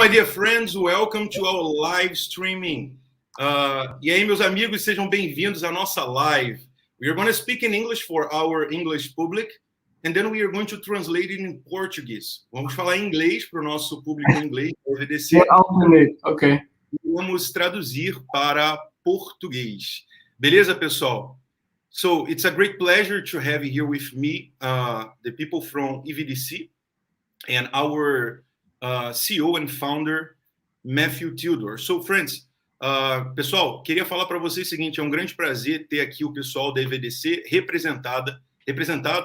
my dear friends, welcome to our live streaming. E aí, meus amigos, sejam bem-vindos à nossa live. We are going to speak in English for our English public, and then we are going to translate it in Portuguese. Vamos falar em inglês para o nosso público em inglês, EVDC. Ok. E vamos traduzir para português. Beleza, pessoal? So, it's a great pleasure to have here with me the people from EVDC and our CEO and founder, Teudor. So, friends, pessoal, queria falar para vocês o seguinte, é um grande prazer ter aqui o pessoal da EVDC representado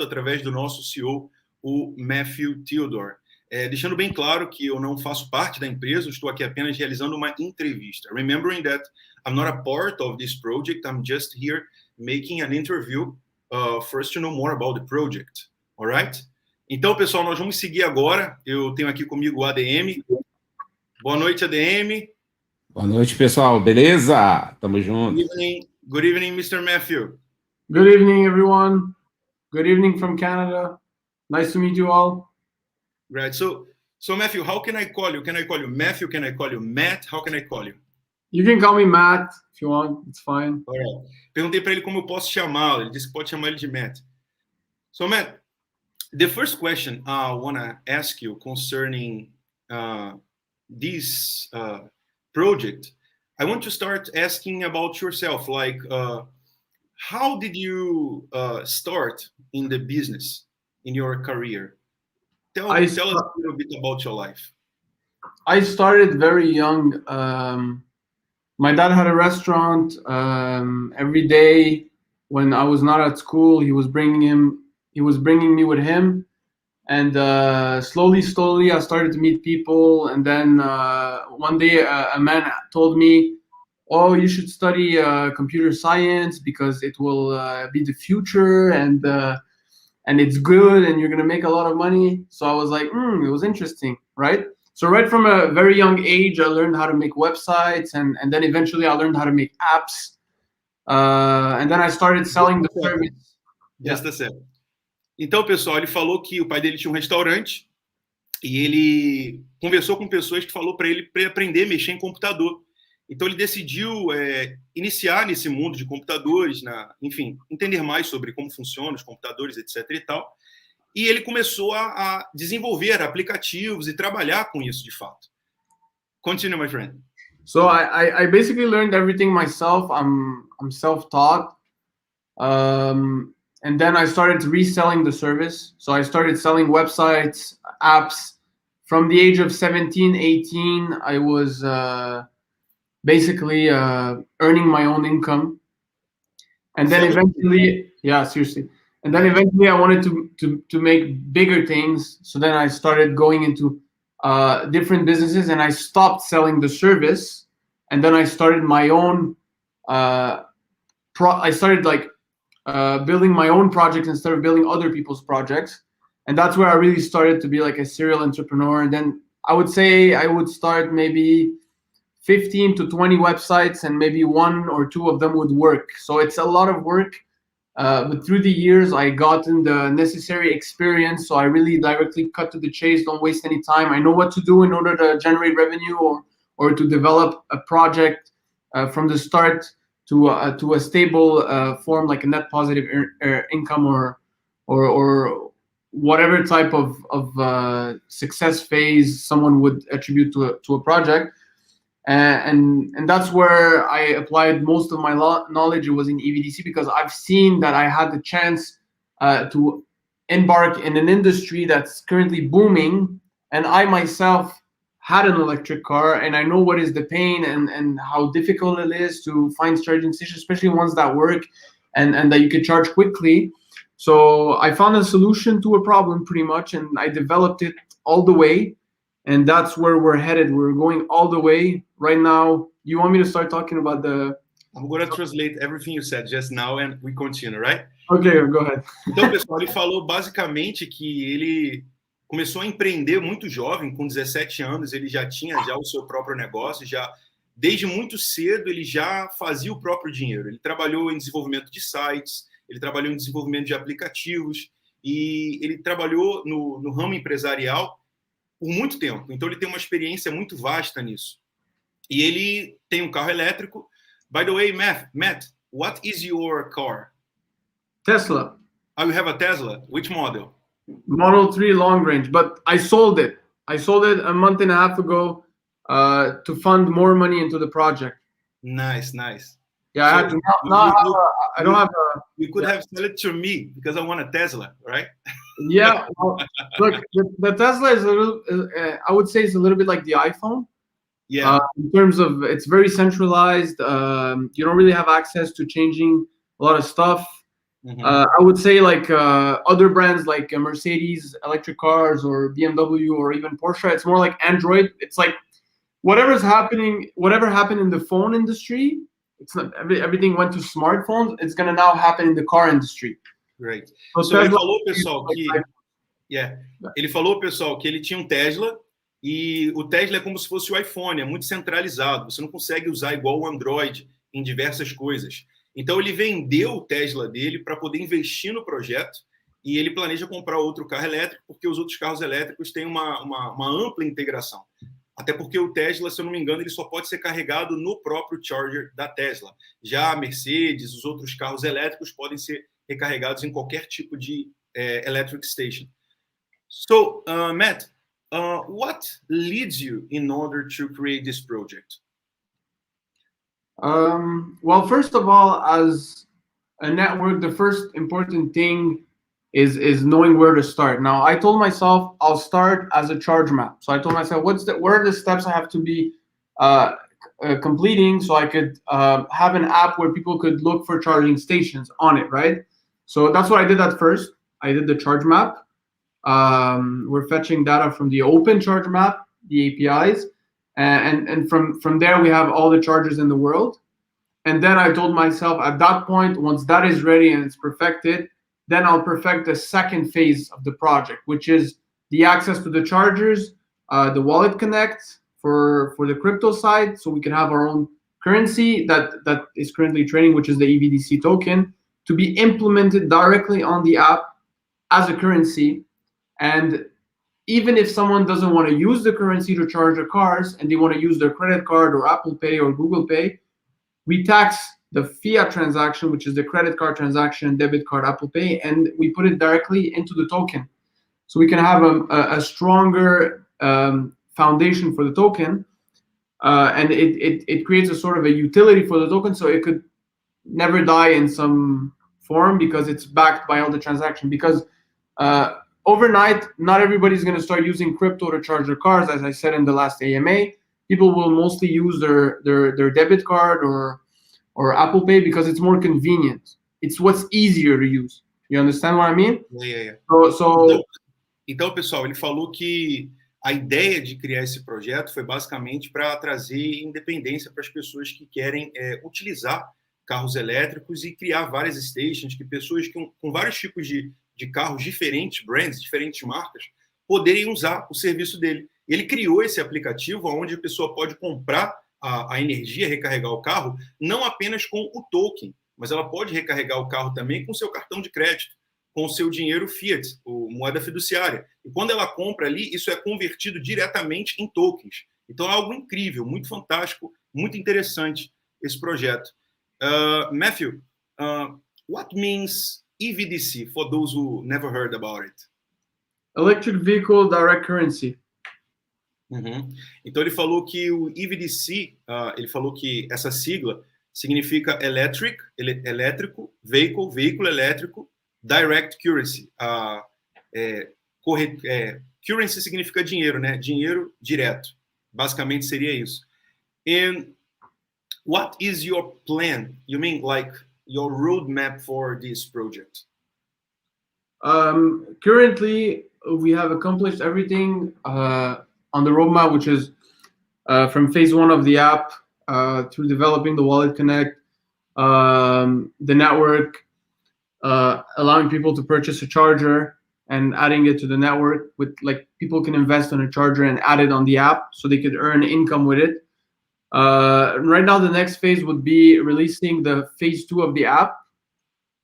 através do nosso CEO, o Teudor. Deixando bem claro que eu não faço parte da empresa, eu estou aqui apenas realizando uma entrevista. Remembering that I'm not a part of this project, I'm just here making an interview for us to know more about the project. All right? Então, pessoal, nós vamos seguir agora. Eu tenho aqui comigo o ADM. Boa noite, ADM. Boa noite, pessoal. Beleza? Tamo junto. Good evening, Mr. Matthew. Good evening, everyone. Good evening from Canada. Nice to meet you all. Right. So Matthew, how can I call you? Can I call you Matthew? Can I call you Matt? How can I call you? You can call me Matt if you want. It's fine. All right. Perguntei para ele como eu posso chamá-lo. Ele disse que pode chamar ele de Matt. So, Matt, the first question I want to ask you concerning this project, I want to start asking about yourself. Like, how did you start in the business, in your career? Tell us a little bit about your life. I started very young. My dad had a restaurant. Every day when I was not at school, he was bringing me with him. And slowly I started to meet people. And then one day a man told me, oh, you should study computer science because it will be the future and it's good and you're going to make a lot of money. So I was like, it was interesting, right? So right from a very young age, I learned how to make websites and then eventually I learned how to make apps. And then I started selling the service. Yes, that's it. Então, pessoal, ele falou que o pai dele tinha um restaurante e ele conversou com pessoas que falou para ele aprender a mexer em computador. Então, ele decidiu iniciar nesse mundo de computadores, enfim, entender mais sobre como funcionam os computadores, etc. e tal. E ele começou a desenvolver aplicativos e trabalhar com isso de fato. Continue, my friend. So I basically learned everything myself. I'm self-taught. And then I started reselling the service. So I started selling websites, apps. From the age of 17, 18, I was basically earning my own income. And then eventually, seriously. And then eventually I wanted to make bigger things. So then I started going into different businesses and I stopped selling the service. And then I started my own, building my own projects instead of building other people's projects. And that's where I really started to be like a serial entrepreneur. And then I would say I would start maybe 15 to 20 websites and maybe one or two of them would work. So it's a lot of work. But through the years, I gotten the necessary experience. So I really directly cut to the chase. Don't waste any time. I know what to do in order to generate revenue or to develop a project from the start to a stable form, like a net positive income or whatever type of success phase someone would attribute to a project. And that's where I applied most of my knowledge. It was in EVDC because I've seen that I had the chance to embark in an industry that's currently booming. And I myself had an electric car and I know what is the pain and how difficult it is to find charging stations, especially ones that work and that you can charge quickly. So I found a solution to a problem pretty much and I developed it all the way. And that's where we're headed. We're going all the way right now. You want me to start talking about I'm going to translate everything you said just now and we continue, right? Okay, go ahead. Então, pessoal, ele falou basicamente que ele começou a empreender muito jovem, com 17 anos, ele já tinha o seu próprio negócio, desde muito cedo ele já fazia o próprio dinheiro. Ele trabalhou em desenvolvimento de sites, ele trabalhou em desenvolvimento de aplicativos e ele trabalhou no ramo empresarial por muito tempo. Então, ele tem uma experiência muito vasta nisso. E ele tem um carro elétrico. By the way, Matt, what is your car? Tesla. Oh, you have a Tesla? Which model? Model 3 long range, but I sold it. I sold it a month and a half ago to fund more money into the project. Nice. Yeah, I had to. I don't have a. You could have sold it to me because I want a Tesla, right? Yeah, well, look, the Tesla is a little. I would say it's a little bit like the iPhone. Yeah. In terms of it's very centralized. You don't really have access to changing a lot of stuff. Mm-hmm. I would say like other brands like Mercedes electric cars or BMW or even Porsche, it's more like Android. It's like whatever happened in the phone industry, it's not everything went to smartphones. It's gonna now happen in the car industry. Great. So ele falou, pessoal, ele falou, pessoal, que ele tinha um Tesla e o Tesla é como se fosse o iPhone, é muito centralizado. Você não consegue usar igual o Android em diversas coisas. Então, ele vendeu o Tesla dele para poder investir no projeto e ele planeja comprar outro carro elétrico porque os outros carros elétricos têm uma ampla integração. Até porque o Tesla, se eu não me engano, ele só pode ser carregado no próprio charger da Tesla. Já a Mercedes, os outros carros elétricos podem ser recarregados em qualquer tipo de electric station. So, Matt, what leads you in order to create this project? Well, first of all, as a network, the first important thing is knowing where to start. Now, I told myself I'll start as a charge map. So I told myself, what are the steps I have to be completing so I could have an app where people could look for charging stations on it, right? So that's what I did at first. I did the charge map. We're fetching data from the open charge map, the APIs. And from there, we have all the chargers in the world. And then I told myself at that point, once that is ready and it's perfected, then I'll perfect the second phase of the project, which is the access to the chargers, the wallet connect for the crypto side, so we can have our own currency that is currently trading, which is the EVDC token, to be implemented directly on the app as a currency. And even if someone doesn't want to use the currency to charge their cars and they want to use their credit card or Apple Pay or Google Pay, we tax the fiat transaction, which is the credit card transaction, debit card, Apple Pay, and we put it directly into the token. So we can have a stronger foundation for the token, and it creates a sort of a utility for the token, so it could never die in some form because it's backed by all the transaction. Because overnight, not everybody's going to start using crypto to charge their cars. As I said in the last AMA, people will mostly use their debit card or Apple Pay because it's more convenient. It's what's easier to use. You understand what I mean? Yeah. So Então, pessoal, ele falou que a ideia de criar esse projeto foi basicamente para trazer independência para as pessoas que querem utilizar carros elétricos e criar várias stations, que pessoas com vários tipos de carros diferentes, brands, diferentes marcas, poderem usar o serviço dele. Ele criou esse aplicativo onde a pessoa pode comprar a energia, recarregar o carro, não apenas com o token, mas ela pode recarregar o carro também com o seu cartão de crédito, com o seu dinheiro fiat, ou moeda fiduciária. E quando ela compra ali, isso é convertido diretamente em tokens. Então é algo incrível, muito fantástico, muito interessante esse projeto. Matthew, what means EVDC, for those who never heard about it? Electric Vehicle Direct Currency. Uhum. Então ele falou que o EVDC, ele falou que essa sigla significa elétrico, veículo elétrico, direct currency. Currency significa dinheiro, né? Dinheiro direto. Basicamente seria isso. And what is your plan? You mean like your roadmap for this project? Currently, we have accomplished everything on the roadmap, which is from phase 1 of the app through developing the wallet connect, the network, allowing people to purchase a charger and adding it to the network with like people can invest on a charger and add it on the app so they could earn income with it. Right now, the next phase would be releasing the phase 2 of the app,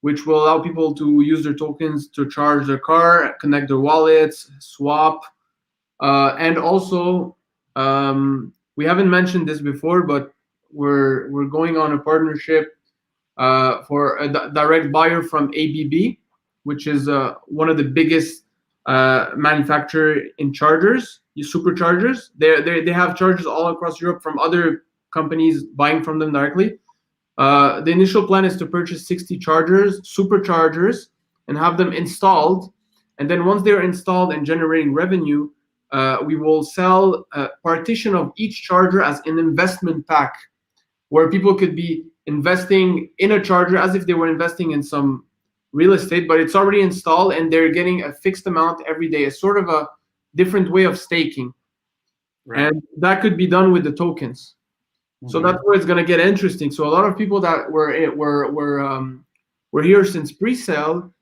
which will allow people to use their tokens to charge their car, connect their wallets, swap, And also, we haven't mentioned this before, but we're going on a partnership for a direct buyer from ABB, which is one of the biggest manufacturer in chargers, superchargers. They have chargers all across Europe from other companies buying from them directly. The initial plan is to purchase 60 chargers, superchargers, and have them installed. And then once they're installed and generating revenue, we will sell a partition of each charger as an investment pack, where people could be investing in a charger as if they were investing in some real estate, but it's already installed and they're getting a fixed amount every day. It's sort of a different way of staking. Right. And that could be done with the tokens. Mm-hmm. So that's where it's going to get interesting. So a lot of people that were here since pre-sale,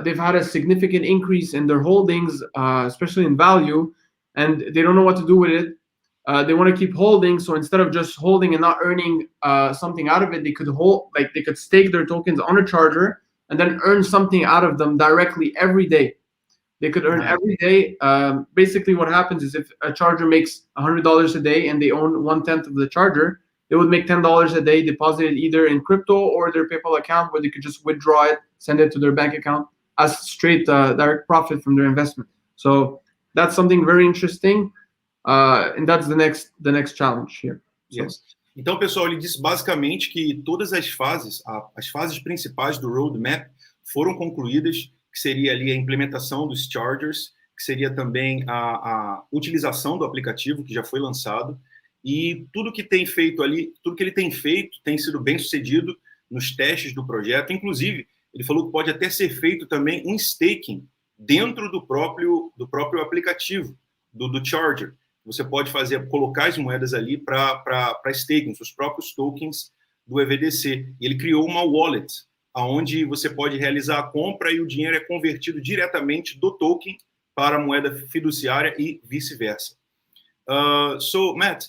they've had a significant increase in their holdings, especially in value, and they don't know what to do with it. They want to keep holding, so instead of just holding and not earning something out of it, they could stake their tokens on a charger and then earn something out of them directly every day. They could earn every day. Basically, what happens is if a charger makes $100 a day and they own 1/10 of the charger, they would make $10 a day deposited either in crypto or their PayPal account, where they could just withdraw it, send it to their bank account as straight direct profit from their investment. So that's something very interesting. And that's the next challenge here. So. Yes. Então, pessoal, ele disse basicamente que todas as fases principais do roadmap foram concluídas, que seria ali a implementação dos chargers, que seria também a utilização do aplicativo, que já foi lançado, e tudo que tem feito ali, tudo que ele tem feito tem sido bem sucedido nos testes do projeto. Inclusive, ele falou que pode até ser feito também um staking dentro do próprio aplicativo, do charger. Você pode colocar as moedas ali para staking, seus próprios tokens do EVDC. E ele criou uma wallet, onde você pode realizar a compra e o dinheiro é convertido diretamente do token para a moeda fiduciária e vice-versa. So, Matt,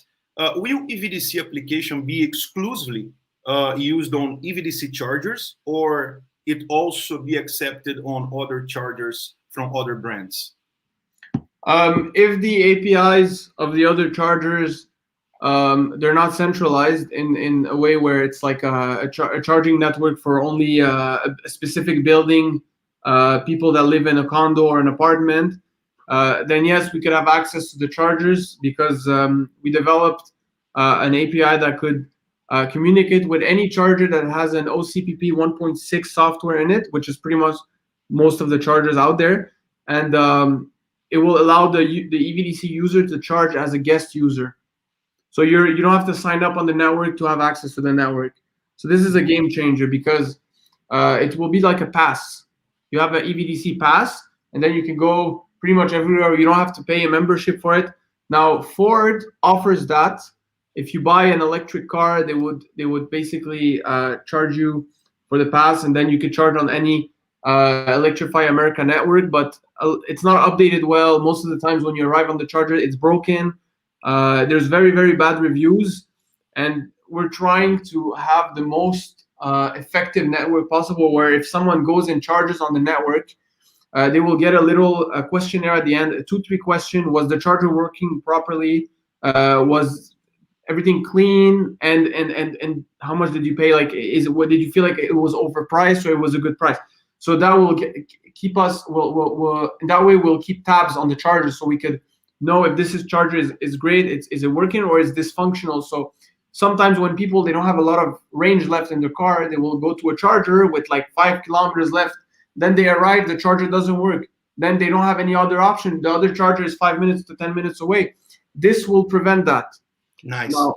will EVDC application be exclusively used on EVDC chargers, or it also be accepted on other chargers from other brands? If the APIs of the other chargers, they're not centralized in a way where it's like a charging network for only a specific building, people that live in a condo or an apartment, then yes, we could have access to the chargers, because we developed an API that could communicate with any charger that has an OCPP 1.6 software in it, which is pretty much most of the chargers out there. And it will allow the EVDC user to charge as a guest user. So you don't have to sign up on the network to have access to the network. So this is a game changer, because it will be like a pass. You have an EVDC pass, and then you can go pretty much everywhere. You don't have to pay a membership for it. Now, Ford offers that. If you buy an electric car, they would basically charge you for the pass, and then you could charge on any Electrify America network, but it's not updated well. Most of the times when you arrive on the charger, it's broken. There's very, very bad reviews, and we're trying to have the most effective network possible, where if someone goes and charges on the network, they will get a little questionnaire at the end, a 2-3 question. Was the charger working properly? Was everything clean? And how much did you pay? Like, did you feel like it was overpriced or it was a good price? So that will keep us. In that way, we'll keep tabs on the charger, so we could know if this charger is great. Is it working, or is dysfunctional? So sometimes when people, they don't have a lot of range left in their car, they will go to a charger with like 5 kilometers left. Then they arrive, the charger doesn't work. Then they don't have any other option. The other charger is 5 minutes to 10 minutes away. This will prevent that. Nice. Now,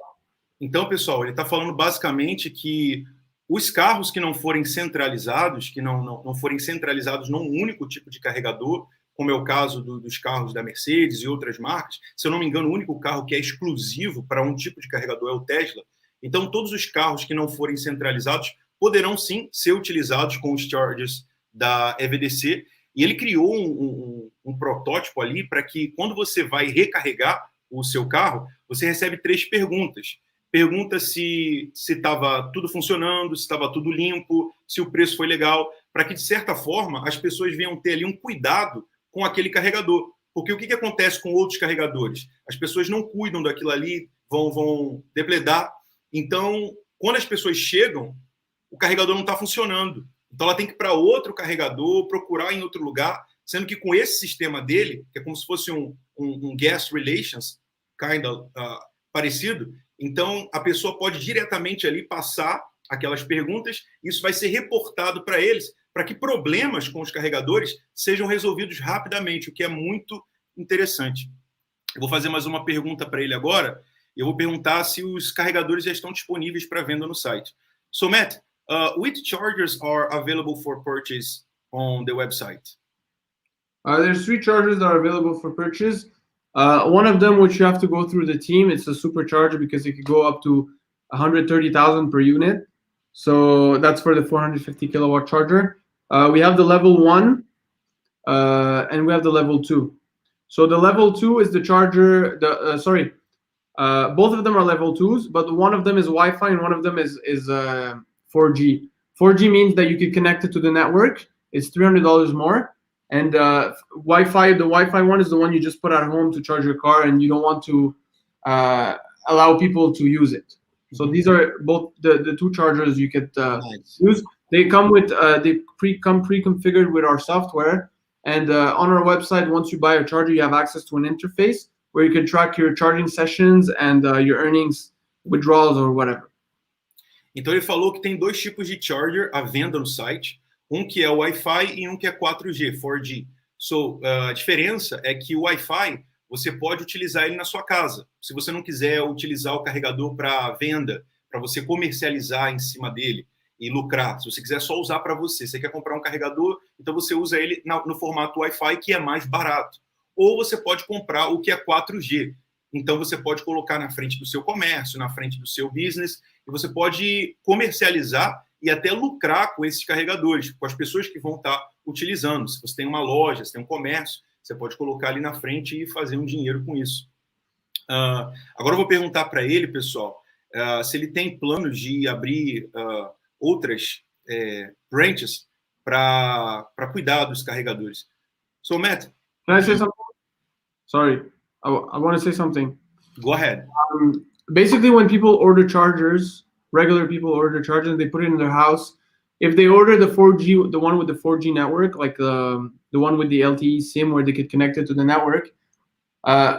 então, pessoal, ele está falando basicamente que os carros que não forem centralizados, que não forem centralizados num único tipo de carregador, como é o caso dos carros da Mercedes e outras marcas, se eu não me engano, o único carro que é exclusivo para um tipo de carregador é o Tesla. Então, todos os carros que não forem centralizados poderão, sim, ser utilizados com os chargers da EVDC. E ele criou um protótipo ali para que, quando você vai recarregar o seu carro, você recebe 3 perguntas. Pergunta se estava tudo funcionando, se estava tudo limpo, se o preço foi legal, para que, de certa forma, as pessoas venham ter ali um cuidado com aquele carregador. Porque o que acontece com outros carregadores? As pessoas não cuidam daquilo ali, vão depredar. Então, quando as pessoas chegam, o carregador não está funcionando. Então, ela tem que ir para outro carregador, procurar em outro lugar, sendo que com esse sistema dele, que é como se fosse um guest relations, parecido, então a pessoa pode diretamente ali passar aquelas perguntas, e isso vai ser reportado para eles, para que problemas com os carregadores sejam resolvidos rapidamente, o que é muito interessante. Eu vou fazer mais uma pergunta para ele agora. Eu vou perguntar se os carregadores já estão disponíveis para venda no site. So, Matt, which chargers are available for purchase on the website? There's 3 chargers that are available for purchase. One of them, which you have to go through the team, it's a supercharger because it could go up to 130,000 per unit. So that's for the 450 kilowatt charger. We have the level 1 and we have the level 2. So the level 2 is the charger, both of them are level 2s, but one of them is Wi-Fi and one of them is 4G. 4G means that you can connect it to the network. It's $300 more. And Wi-Fi, the Wi-Fi one is the one you just put at home to charge your car, and you don't want to allow people to use it. So these are both the 2 chargers you could use. They come with come pre-configured with our software, and on our website, once you buy a charger, you have access to an interface where you can track your charging sessions and your earnings, withdrawals or whatever. Então ele falou que tem 2 tipos de charger à venda no site, um que é o Wi-Fi e um que é 4G, 4G. So, a diferença é que o Wi-Fi você pode utilizar ele na sua casa. Se você não quiser utilizar o carregador para venda, para você comercializar em cima dele e lucrar, se você quiser só usar para você quer comprar um carregador, então você usa ele no formato Wi-Fi, que é mais barato. Ou você pode comprar o que é 4G. Então você pode colocar na frente do seu comércio, na frente do seu business, e você pode comercializar e até lucrar com esses carregadores, com as pessoas que vão estar utilizando. Se você tem uma loja, se tem um comércio, você pode colocar ali na frente e fazer um dinheiro com isso. Agora eu vou perguntar para ele, pessoal, se ele tem planos de abrir outras branches para cuidar dos carregadores. So, Matt. Can I say something? Sorry, I want to say something. Go ahead. Basically, when people order chargers, regular people order chargers and they put it in their house, if they order the 4G, the one with the 4G network, like the one with the LTE SIM where they could connect it to the network,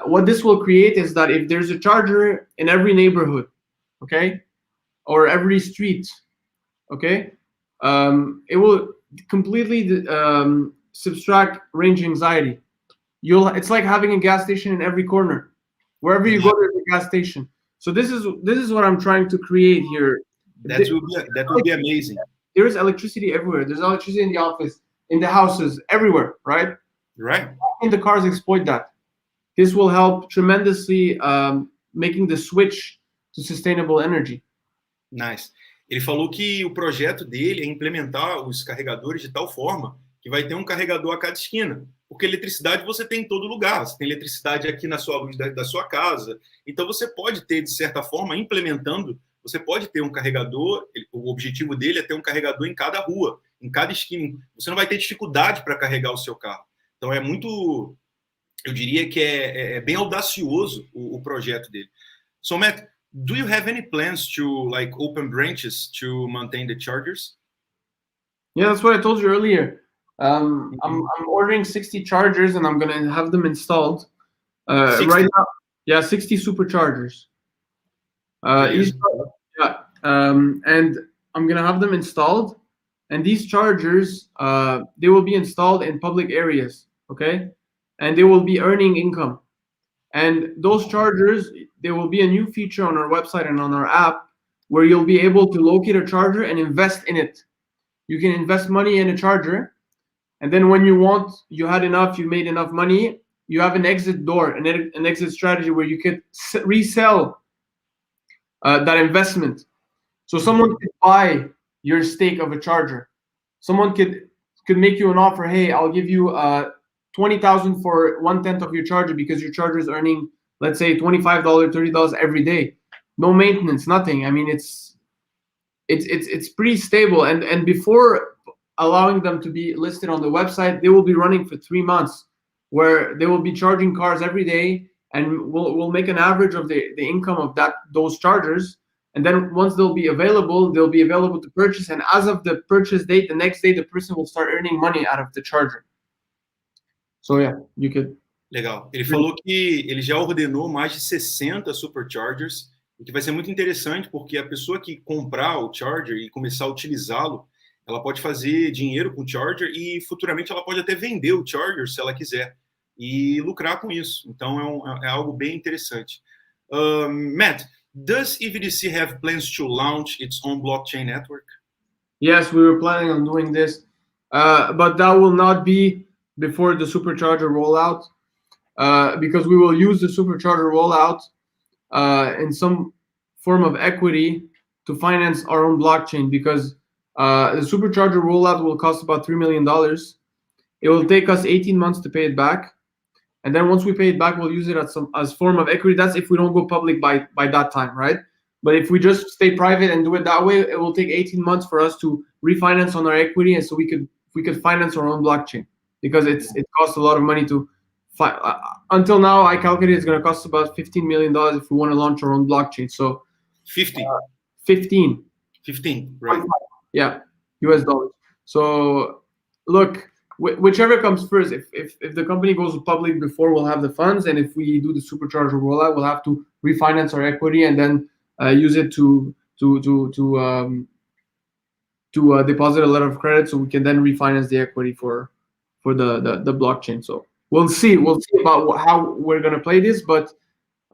what this will create is that if there's a charger in every neighborhood, okay, or every street, okay, it will completely subtract range anxiety. It's like having a gas station in every corner. Wherever you go, there's a gas station. So this is what I'm trying to create here. That would be amazing. There is electricity everywhere. There's electricity in the office, in the houses, everywhere, right? Right. And the cars exploit that. This will help tremendously making the switch to sustainable energy. Nice. Ele falou que o projeto dele é implementar os carregadores de tal forma que vai ter um carregador a cada esquina. Porque eletricidade você tem em todo lugar. Você tem eletricidade aqui na sua luz da sua casa. Então você pode ter, de certa forma, implementando, você pode ter um carregador, o objetivo dele é ter um carregador em cada rua, em cada esquina. Você não vai ter dificuldade para carregar o seu carro. Então é muito, eu diria que é bem audacioso o projeto dele. So, Matt, do you have any plans to like open branches to maintain the chargers? Yeah, that's what I told you earlier. I'm ordering 60 chargers and I'm gonna have them installed. 60? Right now, yeah, 60 superchargers. And I'm gonna have them installed. And these chargers, they will be installed in public areas, okay? And they will be earning income. And those chargers, there will be a new feature on our website and on our app where you'll be able to locate a charger and invest in it. You can invest money in a charger. And then when you made enough money, you have an exit door, an exit strategy where you could resell that investment. So someone could buy your stake of a charger. Someone could make you an offer. Hey, I'll give you 20,000 for 1/10 of your charger because your charger is earning, let's say, $25, $30 every day. No maintenance, nothing. I mean, it's pretty stable. And before allowing them to be listed on the website, they will be running for 3 months. where they will be charging cars every day, and we'll make an average of the income of those chargers. And then once they'll be available to purchase. And as of the purchase date, the next day, the person will start earning money out of the charger. So yeah, you could. Legal. Ele falou que ele já ordenou mais de 60 superchargers, o que vai ser muito interessante, porque a pessoa que comprar o charger e começar a utilizá-lo, ela pode fazer dinheiro com o charger e futuramente ela pode até vender o charger, se ela quiser, e lucrar com isso. Então é algo bem interessante. Matt, does EVDC have plans to launch its own blockchain network? Yes, we were planning on doing this, but that will not be before the supercharger rollout, because we will use the supercharger rollout in some form of equity to finance our own blockchain, because the supercharger rollout will cost about $3 million. It will take us 18 months to pay it back. And then once we pay it back, we'll use it as form of equity. That's if we don't go public by that time, right? But if we just stay private and do it that way, it will take 18 months for us to refinance on our equity, and so we could finance our own blockchain, because it costs a lot of money to. Until now, I calculated it's going to cost about $15 million if we want to launch our own blockchain. So 50. 15. 15, right? Yeah, US dollars. So look, whichever comes first. If the company goes public before, we'll have the funds, and if we do the supercharger rollout, we'll have to refinance our equity and then use it to deposit a letter of credit, so we can then refinance the equity for the blockchain. So we'll see about how we're gonna play this, but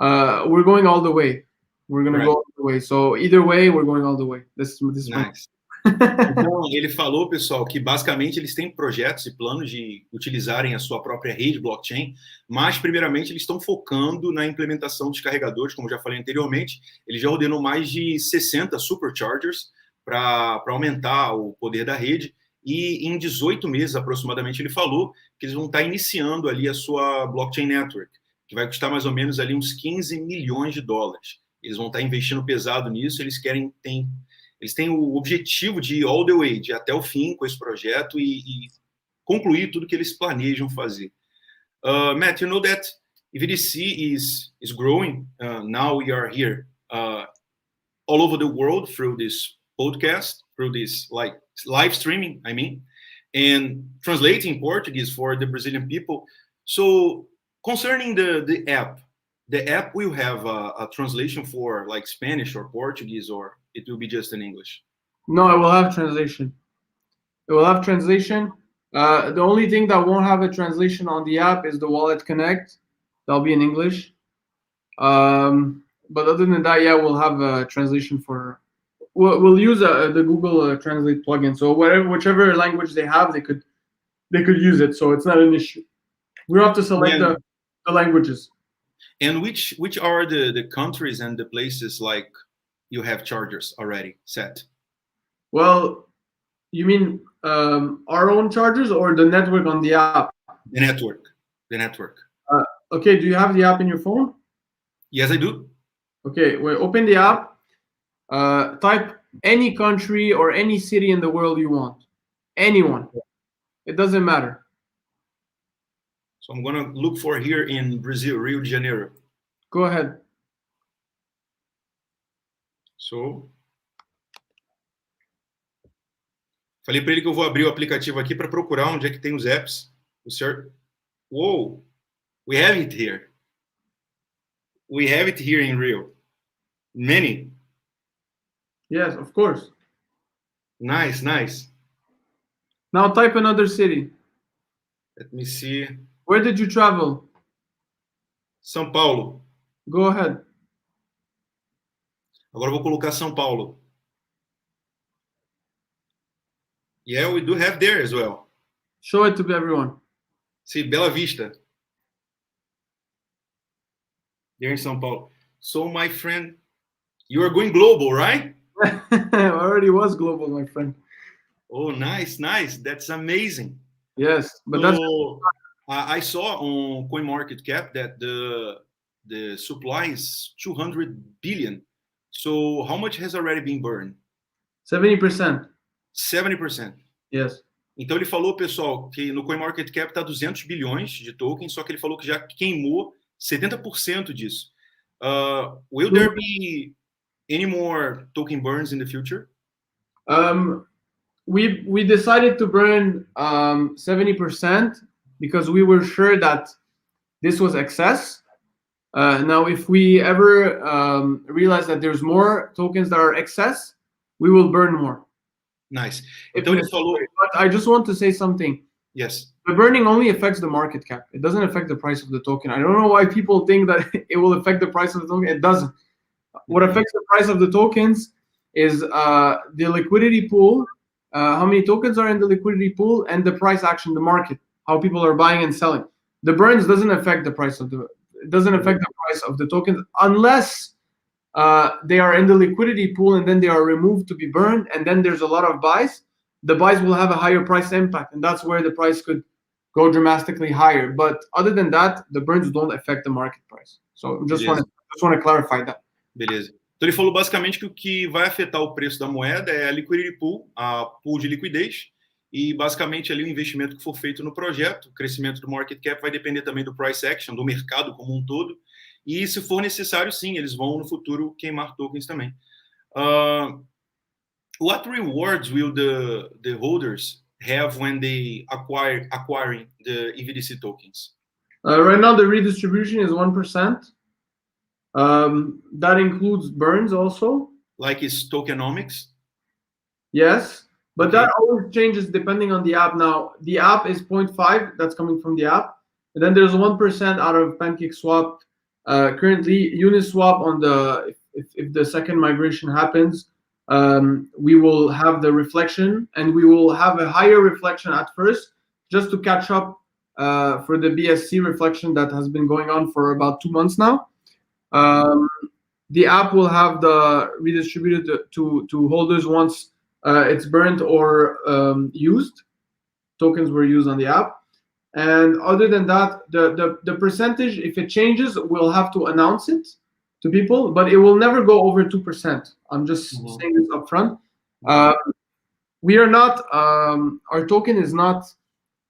we're going all the way. We're gonna go all the way. So either way, we're going all the way. This is nice. Então, ele falou, pessoal, que basicamente eles têm projetos e planos de utilizarem a sua própria rede blockchain, mas primeiramente eles estão focando na implementação dos carregadores, como já falei anteriormente. Ele já ordenou mais de 60 superchargers para aumentar o poder da rede, e em 18 meses aproximadamente ele falou que eles vão estar iniciando ali a sua blockchain network, que vai custar mais ou menos ali uns $15 milhões. Eles vão estar investindo pesado nisso. Eles têm o objetivo de ir all the way, de ir até o fim com esse projeto e concluir tudo que eles planejam fazer. Matt, you know that EVDC is growing. Now we are here all over the world through this podcast, through this live streaming, I mean, and translating Portuguese for the Brazilian people. So concerning the app will have a translation for like Spanish or Portuguese, or it will be just in English? No, it will have translation. It will have translation. The only thing that won't have a translation on the app is the Wallet Connect. That'll be in English. But other than that, yeah, we'll have a translation for. We'll use the Google Translate plugin. So whichever language they have, they could use it. So it's not an issue. We don't have to select the languages. And which are the countries and the places like you have chargers already set? Well, you mean our own chargers or the network on the app? The network. Okay, do you have the app in your phone? Yes, I do. Okay, well, open the app. Type any country or any city in the world you want. Anyone. It doesn't matter. So I'm going to look for here in Brazil, Rio de Janeiro. Go ahead. So, falei para ele que eu vou abrir o aplicativo aqui para procurar onde é que tem os apps. O senhor... Whoa, we have it here. We have it here in Rio. Many. Yes, of course. Nice. Now type another city. Let me see. Where did you travel? São Paulo. Go ahead. Agora eu vou colocar São Paulo. Yeah, we do have there as well. Show it to everyone. See, Bela Vista. There in São Paulo. So, my friend, you are going global, right? I already was global, my friend. Oh, nice. That's amazing. Yes, but so, I saw on CoinMarketCap that the supply is 200 billion. So how much has already been burned? 70%. 70%. Yes. Então ele falou, pessoal, que no CoinMarketCap está 200 bilhões de tokens, só que ele falou que já queimou 70% disso. Will there be any more token burns in the future? We decided to burn 70% because we were sure that this was excess. Now, if we ever realize that there's more tokens that are excess, we will burn more. Nice. Então ele falou. But I just want to say something. Yes. The burning only affects the market cap. It doesn't affect the price of the token. I don't know why people think that it will affect the price of the token. It doesn't. What affects the price of the tokens is the liquidity pool, how many tokens are in the liquidity pool, and the price action, the market, how people are buying and selling. The burns doesn't affect the price of the. It doesn't affect the price of the tokens unless they are in the liquidity pool and then they are removed to be burned, and then there's a lot of buys. The buys will have a higher price impact, and that's where the price could go dramatically higher. But other than that, the burns don't affect the market price. So just want to clarify that. Beleza. Então ele falou basicamente que o que vai afetar o preço da moeda é a liquidity pool, a pool de liquidez, e basicamente ali o investimento que for feito no projeto, o crescimento do market cap vai depender também do price action, do mercado como um todo, e se for necessário, sim, eles vão no futuro queimar tokens também. What rewards will the holders have when they acquiring the EVDC tokens? Right now, the redistribution is 1%. That includes burns also. Like it's tokenomics? Yes, but that always changes depending on the app. Now, the app is 0.5, that's coming from the app. And then there's 1% out of PancakeSwap. Currently, Uniswap on the, if the second migration happens, we will have the reflection, and we will have a higher reflection at first, just to catch up for the BSC reflection that has been going on for about 2 months now. The app will have the redistributed to holders once it's burnt or used. Tokens were used on the app. And other than that, the percentage, if it changes, we'll have to announce it to people, but it will never go over 2%. I'm just saying this up front. We are not, our token is not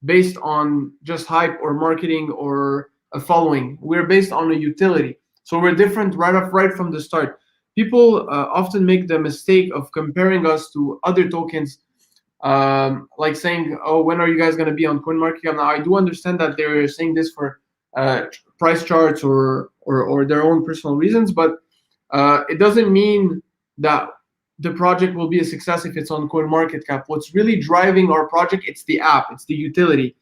based on just hype or marketing or a following. We're based on a utility. So we're different right from the start. People often make the mistake of comparing us to other tokens, like saying, oh, when are you guys going to be on CoinMarketCap? Now, I do understand that they're saying this for price charts or their own personal reasons, but it doesn't mean that the project will be a success if it's on CoinMarketCap. What's really driving our project, it's the app, it's the utility.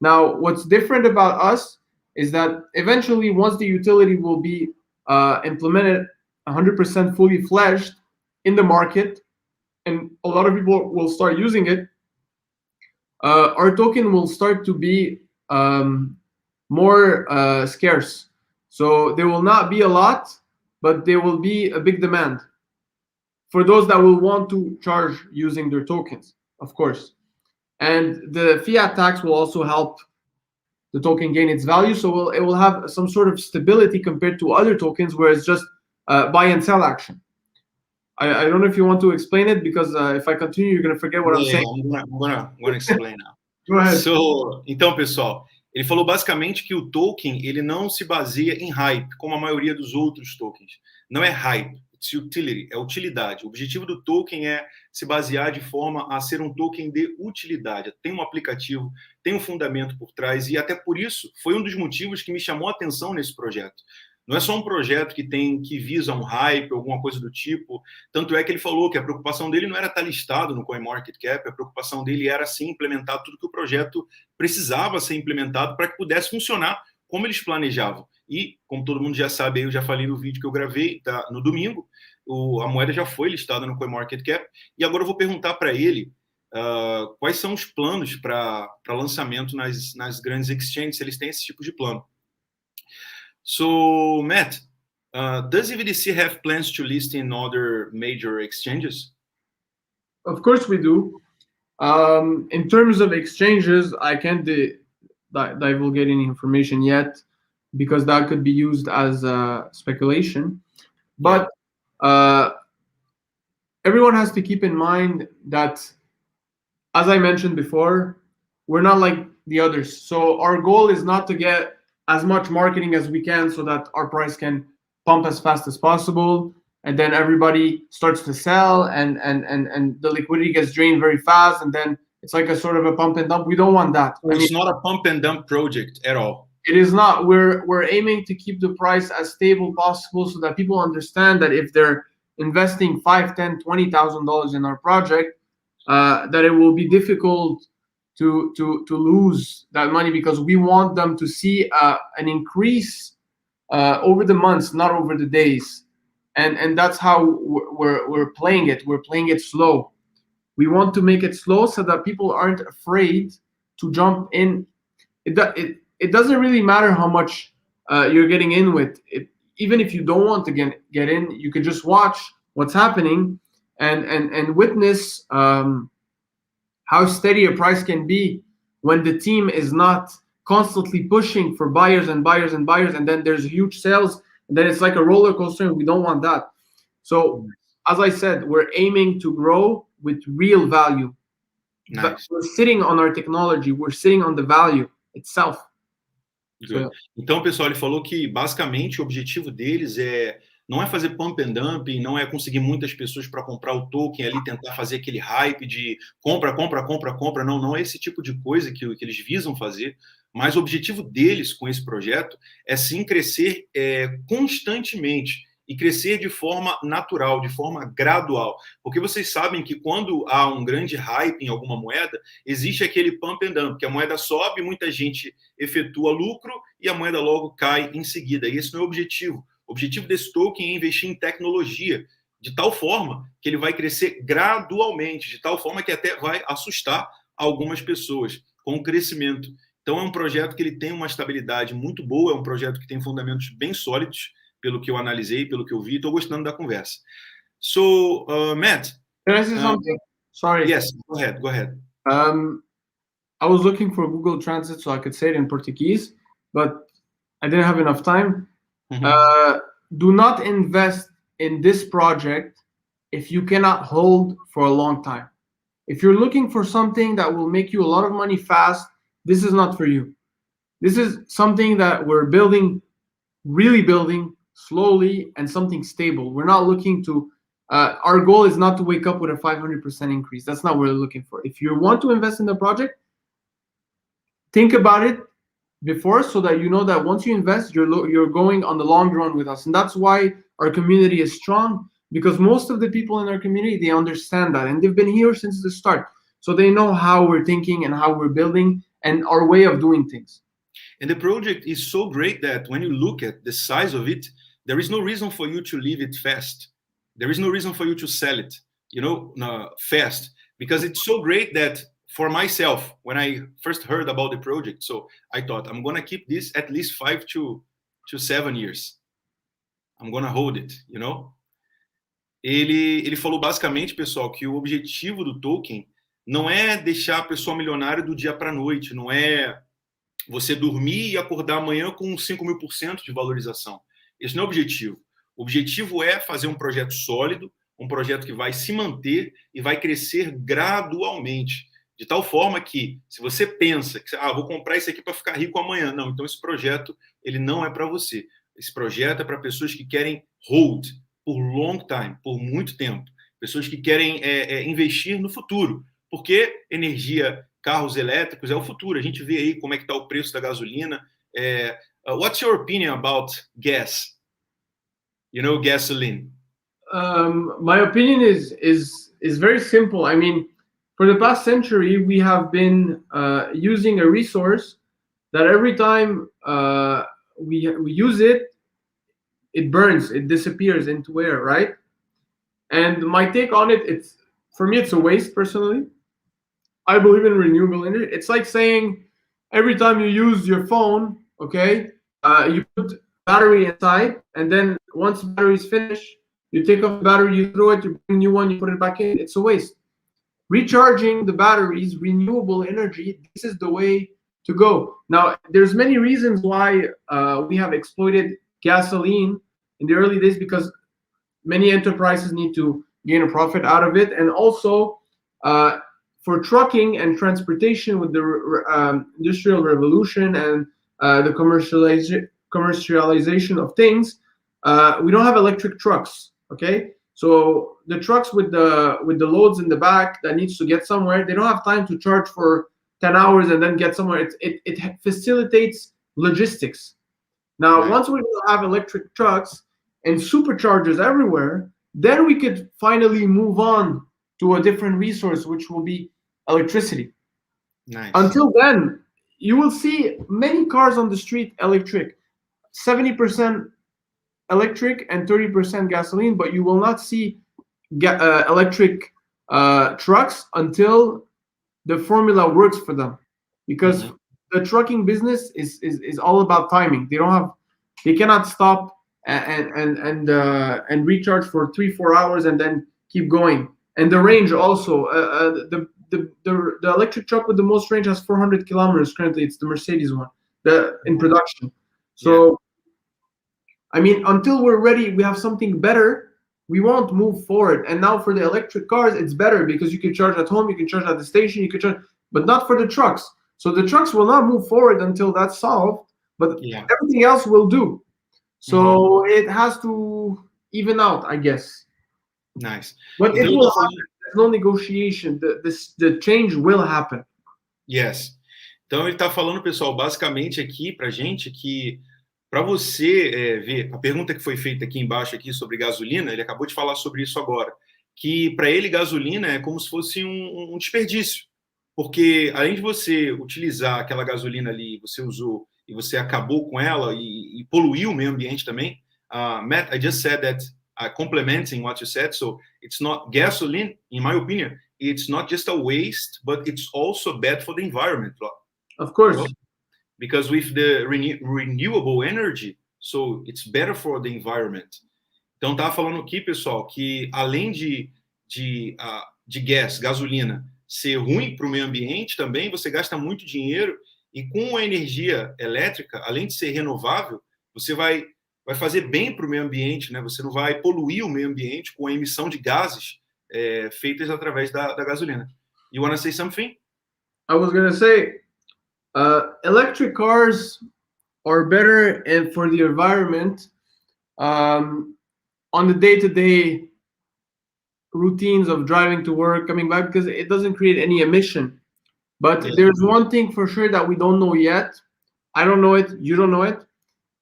Now, what's different about us is that eventually, once the utility will be implemented 100% fully fledged in the market, and a lot of people will start using it, our token will start to be more scarce. So there will not be a lot, but there will be a big demand for those that will want to charge using their tokens, of course. And the fiat tax will also help the token gain its value, so it will have some sort of stability compared to other tokens where it's just buy and sell action. I don't know if you want to explain it, because if I continue, you're going to forget what I'm saying. I'm gonna explain now. Go ahead. Então, pessoal, ele falou basicamente que o token ele não se baseia em hype, como a maioria dos outros tokens. Não é hype, it's utility, é utilidade. O objetivo do token é se basear de forma a ser um token de utilidade. Tem um aplicativo, tem um fundamento por trás, e até por isso foi um dos motivos que me chamou a atenção nesse projeto. Não é só um projeto que visa um hype, alguma coisa do tipo. Tanto é que ele falou que a preocupação dele não era estar listado no CoinMarketCap, a preocupação dele era, sim, implementar tudo que o projeto precisava ser implementado para que pudesse funcionar como eles planejavam. E, como todo mundo já sabe, eu já falei no vídeo que eu gravei no domingo, a moeda já foi listada no CoinMarketCap, e agora eu vou perguntar para ele quais são os planos para lançamento nas grandes exchanges, se eles têm esse tipo de plano. So, Matt, does EVDC have plans to list in other major exchanges? Of course we do. In terms of exchanges, I can't divulgate any information yet, because that could be used as speculation. But everyone has to keep in mind that as I mentioned before, we're not like the others. So our goal is not to get as much marketing as we can so that our price can pump as fast as possible, and then everybody starts to sell, and the liquidity gets drained very fast, and then it's like a sort of a pump and dump. We don't want that. It's not a pump and dump project at all. It is not. We're aiming to keep the price as stable possible so that people understand that if they're investing $5,000, $10,000, $20,000 in our project, that it will be difficult to lose that money, because we want them to see an increase over the months, not over the days, and that's how we're playing it. We're playing it slow. We want to make it slow so that people aren't afraid to jump in. It doesn't really matter how much you're getting in with it. Even if you don't want to get in, you can just watch what's happening and witness how steady a price can be when the team is not constantly pushing for buyers and buyers and buyers, and then there's huge sales, and then it's like a roller coaster, and we don't want that. So, as I said, we're aiming to grow with real value. Nice. But we're sitting on our technology, we're sitting on the value itself. So, então, pessoal, ele falou que basicamente o objetivo deles não é fazer pump and dump, não é conseguir muitas pessoas para comprar o token ali, tentar fazer aquele hype de compra, compra, compra, compra. Não é esse tipo de coisa que eles visam fazer, mas o objetivo deles com esse projeto é sim crescer constantemente e crescer de forma natural, de forma gradual. Porque vocês sabem que quando há um grande hype em alguma moeda, existe aquele pump and dump, que a moeda sobe, muita gente efetua lucro e a moeda logo cai em seguida. E esse não é o objetivo. O objetivo desse token é investir em tecnologia, de tal forma que ele vai crescer gradualmente, de tal forma que até vai assustar algumas pessoas com o crescimento. Então é um projeto que ele tem uma estabilidade muito boa, é um projeto que tem fundamentos bem sólidos, pelo que eu analisei, pelo que eu vi. Estou gostando da conversa. So, Matt. Can I say something? Sorry. Yes, go ahead. I was looking for Google Translate so I could say it in Portuguese, but I didn't have enough time. Do not invest in this project if you cannot hold for a long time. If you're looking for something that will make you a lot of money fast, this is not for you. This is something that we're building, really building slowly, and something stable. We're not looking to, our goal is not to wake up with a 500% increase. That's not what we're looking for. If you want to invest in the project, think about it before, so that you know that once you invest, you're going on the long run with us. And that's why our community is strong, because most of the people in our community, they understand that, and they've been here since the start. So they know how we're thinking and how we're building and our way of doing things. And the project is so great that when you look at the size of it, there is no reason for you to leave it fast. There is no reason for you to sell it, fast, because it's so great that for myself, when I first heard about the project, so I thought, I'm going to keep this at least 5 to 7 years. I'm going to hold it, Ele falou basicamente, pessoal, que o objetivo do token não é deixar a pessoa milionária do dia para a noite, não é você dormir e acordar amanhã com 5.000% de valorização. Esse não é o objetivo. O objetivo é fazer um projeto sólido, um projeto que vai se manter e vai crescer gradualmente, de tal forma que, se você pensa que vou comprar isso aqui para ficar rico amanhã, não, então esse projeto ele não é para você. Esse projeto é para pessoas que querem hold por long time, por muito tempo. Pessoas que querem investir no futuro, porque energia, carros elétricos é o futuro. A gente vê aí como é que está o preço da gasolina. What's your opinion about gas? Gasoline. My opinion is very simple. I mean, for the past century, we have been using a resource that every time we use it, it burns, it disappears into air, right? And my take on it, for me, it's a waste personally. I believe in renewable energy. It's like saying every time you use your phone, okay, you put battery inside, and then once the battery is finished, you take off the battery, you throw it, you bring a new one, you put it back in. It's a waste. Recharging the batteries, renewable energy, this is the way to go. Now, there's many reasons why we have exploited gasoline in the early days, because many enterprises need to gain a profit out of it, and also for trucking and transportation with the industrial revolution and the commercialization of things, we don't have electric trucks. Okay, so the trucks with the loads in the back that needs to get somewhere, they don't have time to charge for 10 hours and then get somewhere. It facilitates logistics. Now, Right. once we have electric trucks and superchargers everywhere, then we could finally move on to a different resource, which will be electricity. Nice. Until then, you will see many cars on the street electric, 70% electric and 30% gasoline, but you will not see electric trucks until the formula works for them, because the trucking business is all about timing. They cannot stop and recharge for 3-4 hours and then keep going. And the range also, the electric truck with the most range has 400 kilometers currently. It's the Mercedes one, in production. So I mean, until we're ready, we have something better, we won't move forward. And now for the electric cars, it's better because you can charge at home, you can charge at the station, you can charge, but not for the trucks. So the trucks will not move forward until that's solved, but everything else will do. So it has to even out, I guess. Nice. But it will happen. There's no negotiation. The change will happen. Yes. Então ele está falando, pessoal, basicamente aqui para gente que para você ver a pergunta que foi feita aqui embaixo aqui sobre gasolina, ele acabou de falar sobre isso agora, que para ele gasolina é como se fosse um desperdício, porque além de você utilizar aquela gasolina ali, você usou e você acabou com ela e poluiu o meio ambiente também. Matt, I just said that complementing what you said, so it's not gasoline, in my opinion, it's not just a waste, but it's also bad for the environment. Of course. Because with the renewable energy, so it's better for the environment. Então, estava falando aqui, pessoal, que além de gasolina, ser ruim para o meio ambiente também, você gasta muito dinheiro e com a energia elétrica, além de ser renovável, você vai fazer bem para o meio ambiente, né? Você não vai poluir o meio ambiente com a emissão de gases feitas através da gasolina. You want to say something? I was going to say, electric cars are better and for the environment on the day-to-day routines of driving to work, coming back, because it doesn't create any emission. But there's one thing for sure that we don't know yet. I don't know it. You don't know it.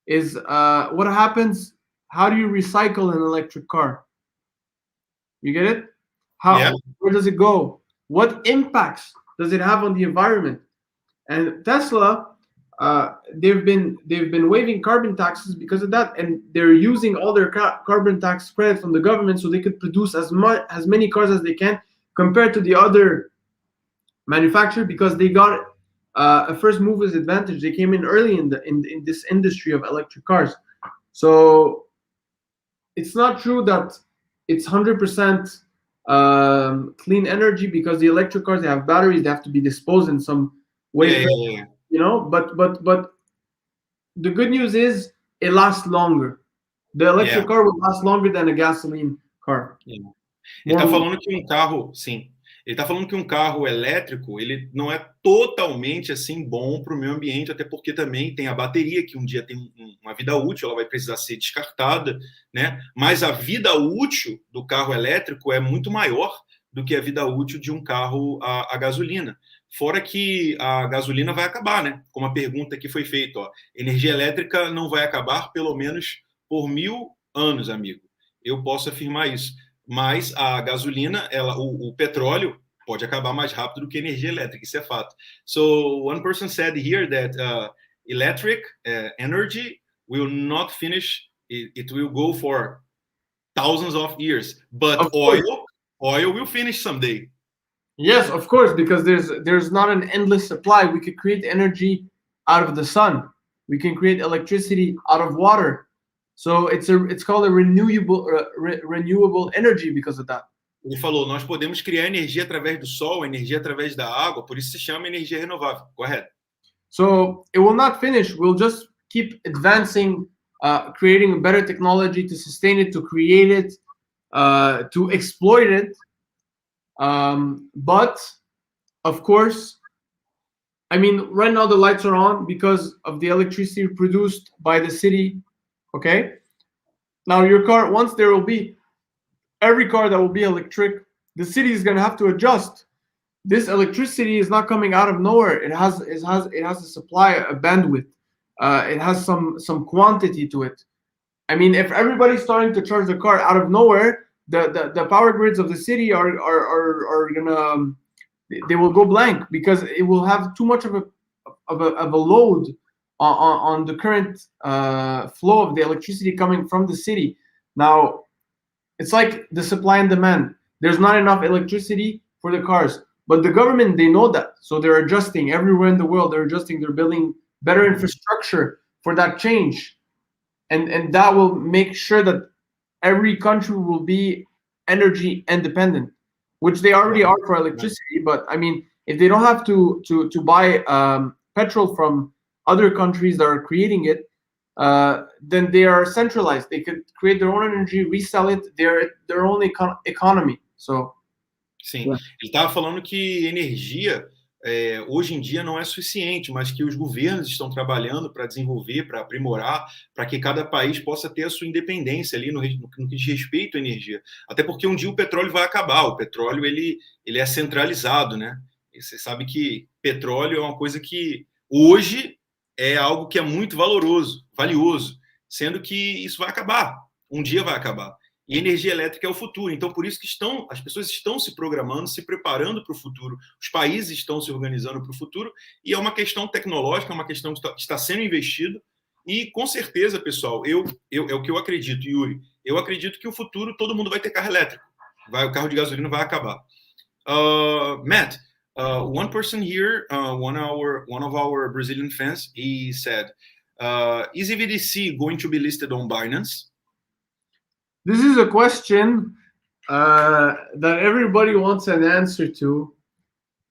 Is what happens? How do you recycle an electric car? You get it? Where does it go? What impacts does it have on the environment? And Tesla, they've been waiving carbon taxes because of that, and they're using all their carbon tax credit from the government so they could produce as many cars as they can compared to the other manufacturer, because they got a first movers advantage. They came in early in this industry of electric cars. So it's not true that it's 100% clean energy, because the electric cars, they have batteries, they have to be disposed in some way. You know, but the good news is it lasts longer. The electric car will last longer than a gasoline car. Ele está falando que um carro, sim. Ele está falando que um carro elétrico, ele não é totalmente assim bom para o meio ambiente, até porque também tem a bateria, que um dia tem uma vida útil, ela vai precisar ser descartada, né? Mas a vida útil do carro elétrico é muito maior do que a vida útil de um carro a gasolina. Fora que a gasolina vai acabar, né? Como a pergunta que foi feita, ó, energia elétrica não vai acabar pelo menos por 1000 anos, amigo. Eu posso afirmar isso. Mas a gasolina, o petróleo pode acabar mais rápido do que a energia elétrica, isso é fato. So one person said here that electric energy will not finish, it will go for thousands of years, but oil will finish someday. Yes, of course, because there's not an endless supply. We could create energy out of the sun. We can create electricity out of water. So it's called a renewable energy because of that. Ele falou, nós podemos criar energia através do sol, energia através da água, por isso se chama energia renovável. Go ahead. So it will not finish. We'll just keep advancing, creating better technology to sustain it, to create it, to exploit it. But of course, I mean, right now the lights are on because of the electricity produced by the city. Okay. Now your car, once there will be every car that will be electric, the city is going to have to adjust. This electricity is not coming out of nowhere. It has a supply, a bandwidth. It has some quantity to it. I mean, if everybody's starting to charge the car out of nowhere, the power grids of the city are gonna they will go blank because it will have too much of a load on the current flow of the electricity coming from the city. Now, it's like the supply and demand. There's not enough electricity for the cars, but the government, they know that, so they're adjusting everywhere in the world. They're adjusting. They're building better infrastructure for that change, and that will make sure that every country will be energy independent, which they already are for electricity. But I mean, if they don't have to buy petrol from other countries that are creating it, then they are centralized. They could create their own energy, resell it, their own economy. So, sim, ele estava falando que energia hoje em dia não é suficiente, mas que os governos estão trabalhando para desenvolver, para aprimorar, para que cada país possa ter a sua independência ali no que diz respeito à energia. Até porque um dia o petróleo vai acabar. O petróleo ele é centralizado, né? E você sabe que petróleo é uma coisa que hoje é algo que é muito valioso, sendo que isso vai acabar. Um dia vai acabar. E energia elétrica é o futuro. Então, por isso que as pessoas estão se programando, se preparando para o futuro. Os países estão se organizando para o futuro. E é uma questão tecnológica, é uma questão que está sendo investido. E, com certeza, pessoal, é o que eu acredito, Yuri. Eu acredito que o futuro, todo mundo vai ter carro elétrico. O carro de gasolina vai acabar. Matt, one person here, one of our Brazilian fans, he said, is EVDC going to be listed on Binance? This is a question that everybody wants an answer to,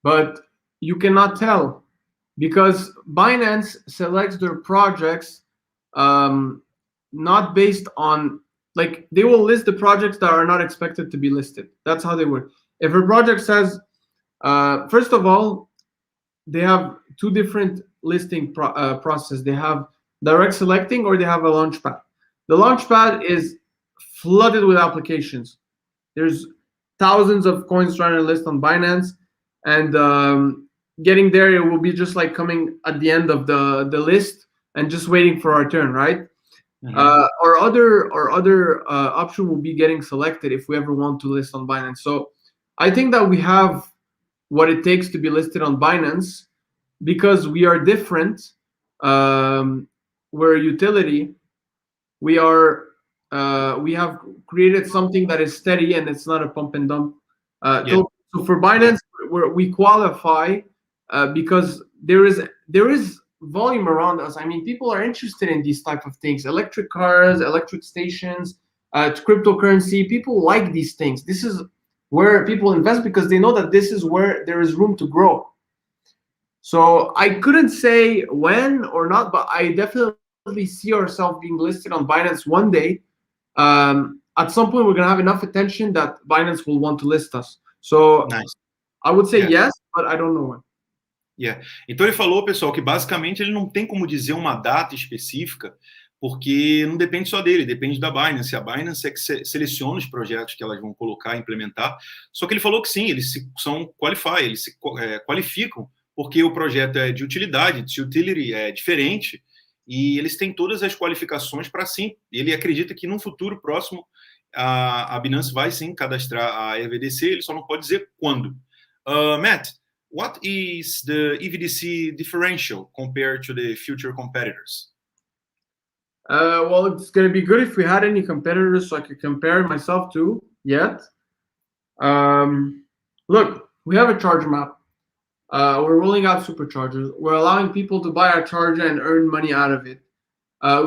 but you cannot tell because Binance selects their projects not based on, like, they will list the projects that are not expected to be listed. That's how they work. If a project says, first of all, they have two different listing processes. They have direct selecting or they have a launchpad. The launchpad is flooded with applications. There's thousands of coins trying to list on Binance, and getting there, it will be just like coming at the end of the list and just waiting for our turn, right? Mm-hmm. Our other option will be getting selected if we ever want to list on Binance. So I think that we have what it takes to be listed on Binance because we are different. We're a utility. We have created something that is steady and it's not a pump and dump. So for Binance, we qualify because there is volume around us. I mean, people are interested in these type of things: electric cars, electric stations, cryptocurrency. People like these things. This is where people invest because they know that this is where there is room to grow. So I couldn't say when or not, but I definitely see ourselves being listed on Binance one day. At some point, we're going to have enough attention that Binance will want to list us. So nice. I would say yes, but I don't know when. Yeah. Então ele falou, pessoal, que basicamente ele não tem como dizer uma data específica, porque não depende só dele, depende da Binance. A Binance é que seleciona os projetos que elas vão colocar, implementar. Só que ele falou que sim, eles se qualificam, porque o projeto é de utilidade, de utility é diferente, e eles têm todas as qualificações para sim. Ele acredita que num futuro próximo a Binance vai sim cadastrar a EVDC, ele só não pode dizer quando. Matt, what is the EVDC differential compared to the future competitors? Well, it's going to be good if we had any competitors so I could compare myself to yet. Look, we have a charger map. We're rolling out superchargers. We're allowing people to buy our charger and earn money out of it.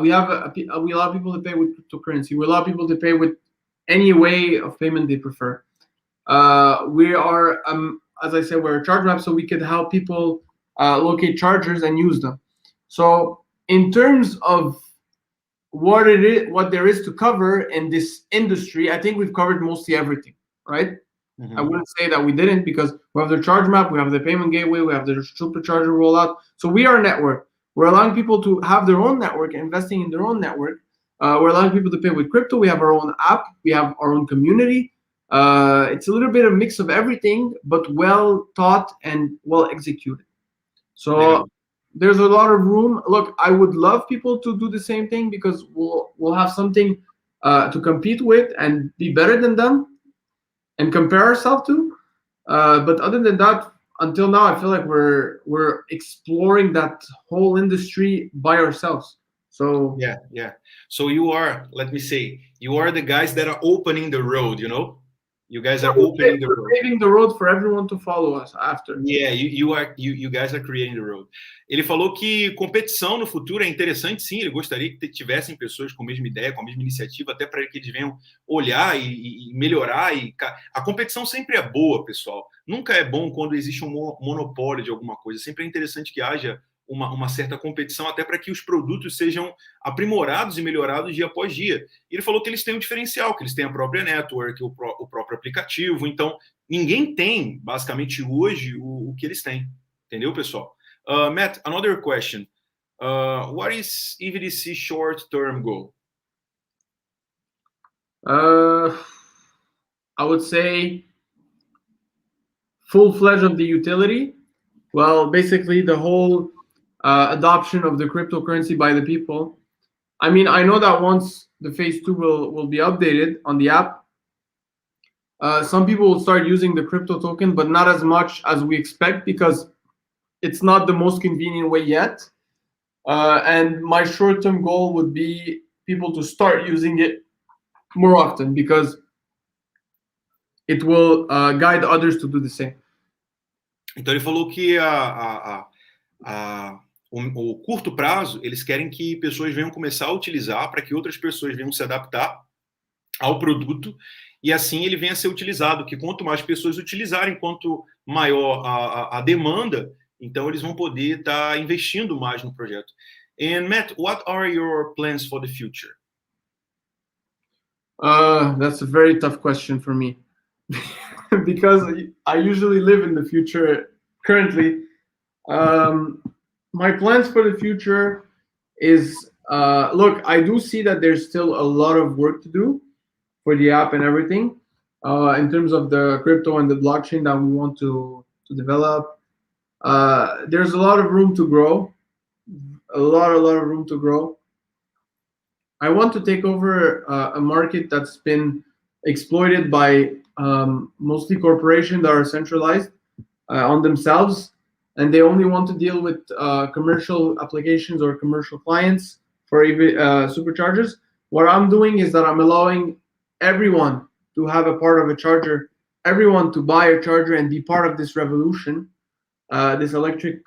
We allow people to pay with cryptocurrency. We allow people to pay with any way of payment they prefer. We are, as I said, we're a charge map, so we could help people locate chargers and use them. So in terms of what there is to cover in this industry, I think we've covered mostly everything, right? I wouldn't say that we didn't, because we have the charge map, we have the payment gateway, we have the supercharger rollout. So we are a network. We're allowing people to have their own network, investing in their own network. We're allowing people to pay with crypto. We have our own app. We have our own community. It's a little bit of a mix of everything, but well thought and well executed. So there's a lot of room. Look, I would love people to do the same thing, because we'll have something to compete with and be better than them and compare ourselves to. But other than that, until now, I feel like we're exploring that whole industry by ourselves. So yeah. So you are, let me say, you are the guys that are opening the road, you know? You guys are opening the road. Paving the road for everyone to follow us after. Yeah, you guys are creating the road. Ele falou que competição no futuro é interessante, sim. Ele gostaria que tivessem pessoas com a mesma ideia, com a mesma iniciativa, até para que eles venham olhar e melhorar. A competição sempre é boa, pessoal. Nunca é bom quando existe um monopólio de alguma coisa. Sempre é interessante que haja uma certa competição, até para que os produtos sejam aprimorados e melhorados dia após dia. E ele falou que eles têm um diferencial, que eles têm a própria network, o próprio aplicativo. Então, ninguém tem, basicamente, hoje, o que eles têm. Entendeu, pessoal? Matt, another question. What is EVDC short-term goal? I would say full-fledged of the utility. Well, basically the whole adoption of the cryptocurrency by the people. I mean, I know that once the phase 2 will be updated on the app, some people will start using the crypto token, but not as much as we expect, because it's not the most convenient way yet. And my short-term goal would be people to start using it more often, because it will guide others to do the same. Então ele falou que o curto prazo, eles querem que pessoas venham começar a utilizar, para que outras pessoas venham se adaptar ao produto, e assim ele venha a ser utilizado, que quanto mais pessoas utilizarem, quanto maior a demanda, então eles vão poder estar investindo mais no projeto. And Matt, what are your plans for the future? That's a very tough question for me. Because I usually live in the future currently. My plans for the future is, look, I do see that there's still a lot of work to do for the app and everything, in terms of the crypto and the blockchain that we want to develop. There's a lot of room to grow, a lot of room to grow. I want to take over a market that's been exploited by mostly corporations that are centralized on themselves, and they only want to deal with commercial applications or commercial clients for superchargers. What I'm doing is that I'm allowing everyone to have a part of a charger, everyone to buy a charger and be part of this revolution, this electric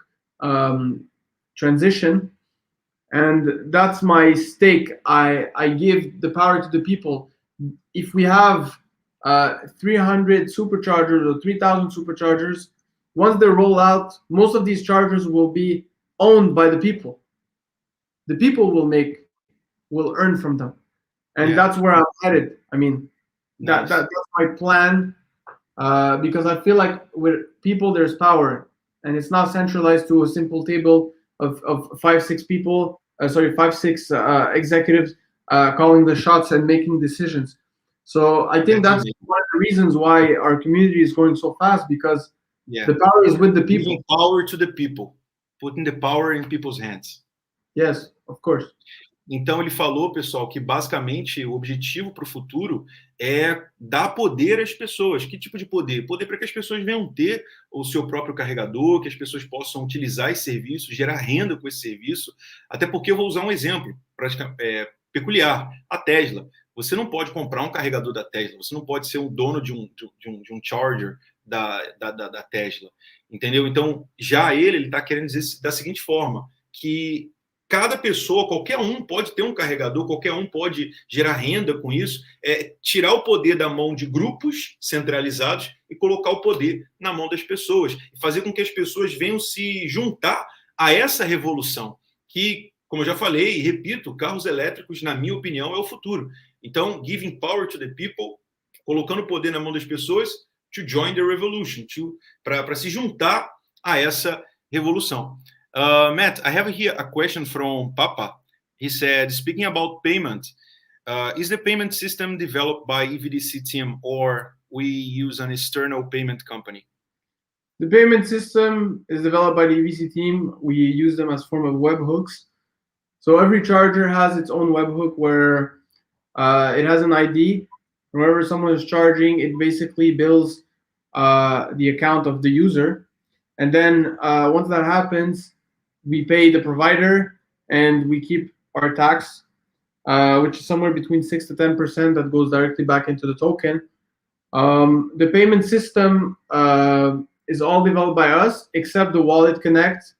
transition. And that's my stake. I give the power to the people. If we have 300 superchargers or 3,000 superchargers, once they roll out, most of these chargers will be owned by the people. The people will earn from them, and that's where I'm headed. I mean, that's my plan, because I feel like with people there's power, and it's not centralized to a simple table of 5-6 people. 5-6 executives calling the shots and making decisions. So I think that's one of the reasons why our community is growing so fast, because the power is with the people. Giving power to the people, putting the power in people's hands. Yes, of course. Então ele falou, pessoal, que basicamente o objetivo para o futuro é dar poder às pessoas. Que tipo de poder? Poder para que as pessoas venham ter o seu próprio carregador, que as pessoas possam utilizar esse serviço, gerar renda com esse serviço. Até porque eu vou usar um exemplo peculiar. A Tesla. Você não pode comprar um carregador da Tesla. Você não pode ser um dono de um charger da Tesla. Entendeu? Então, já ele está querendo dizer da seguinte forma, que cada pessoa, qualquer um pode ter um carregador, qualquer um pode gerar renda com isso, tirar o poder da mão de grupos centralizados e colocar o poder na mão das pessoas, e fazer com que as pessoas venham se juntar a essa revolução, que, como eu já falei e repito, carros elétricos, na minha opinião, é o futuro. Então, giving power to the people, colocando o poder na mão das pessoas, join the revolution, para se juntar a essa revolução. Matt, I have here a question from Papa. He said, speaking about payment, is the payment system developed by EVDC team or we use an external payment company? The payment system is developed by the EVDC team. We use them as form of webhooks. So every charger has its own webhook where it has an ID. Whenever someone is charging, it basically bills the account of the user. And then once that happens, we pay the provider and we keep our tax, which is somewhere between 6 to 10% that goes directly back into the token. The payment system is all developed by us, except the Wallet Connect.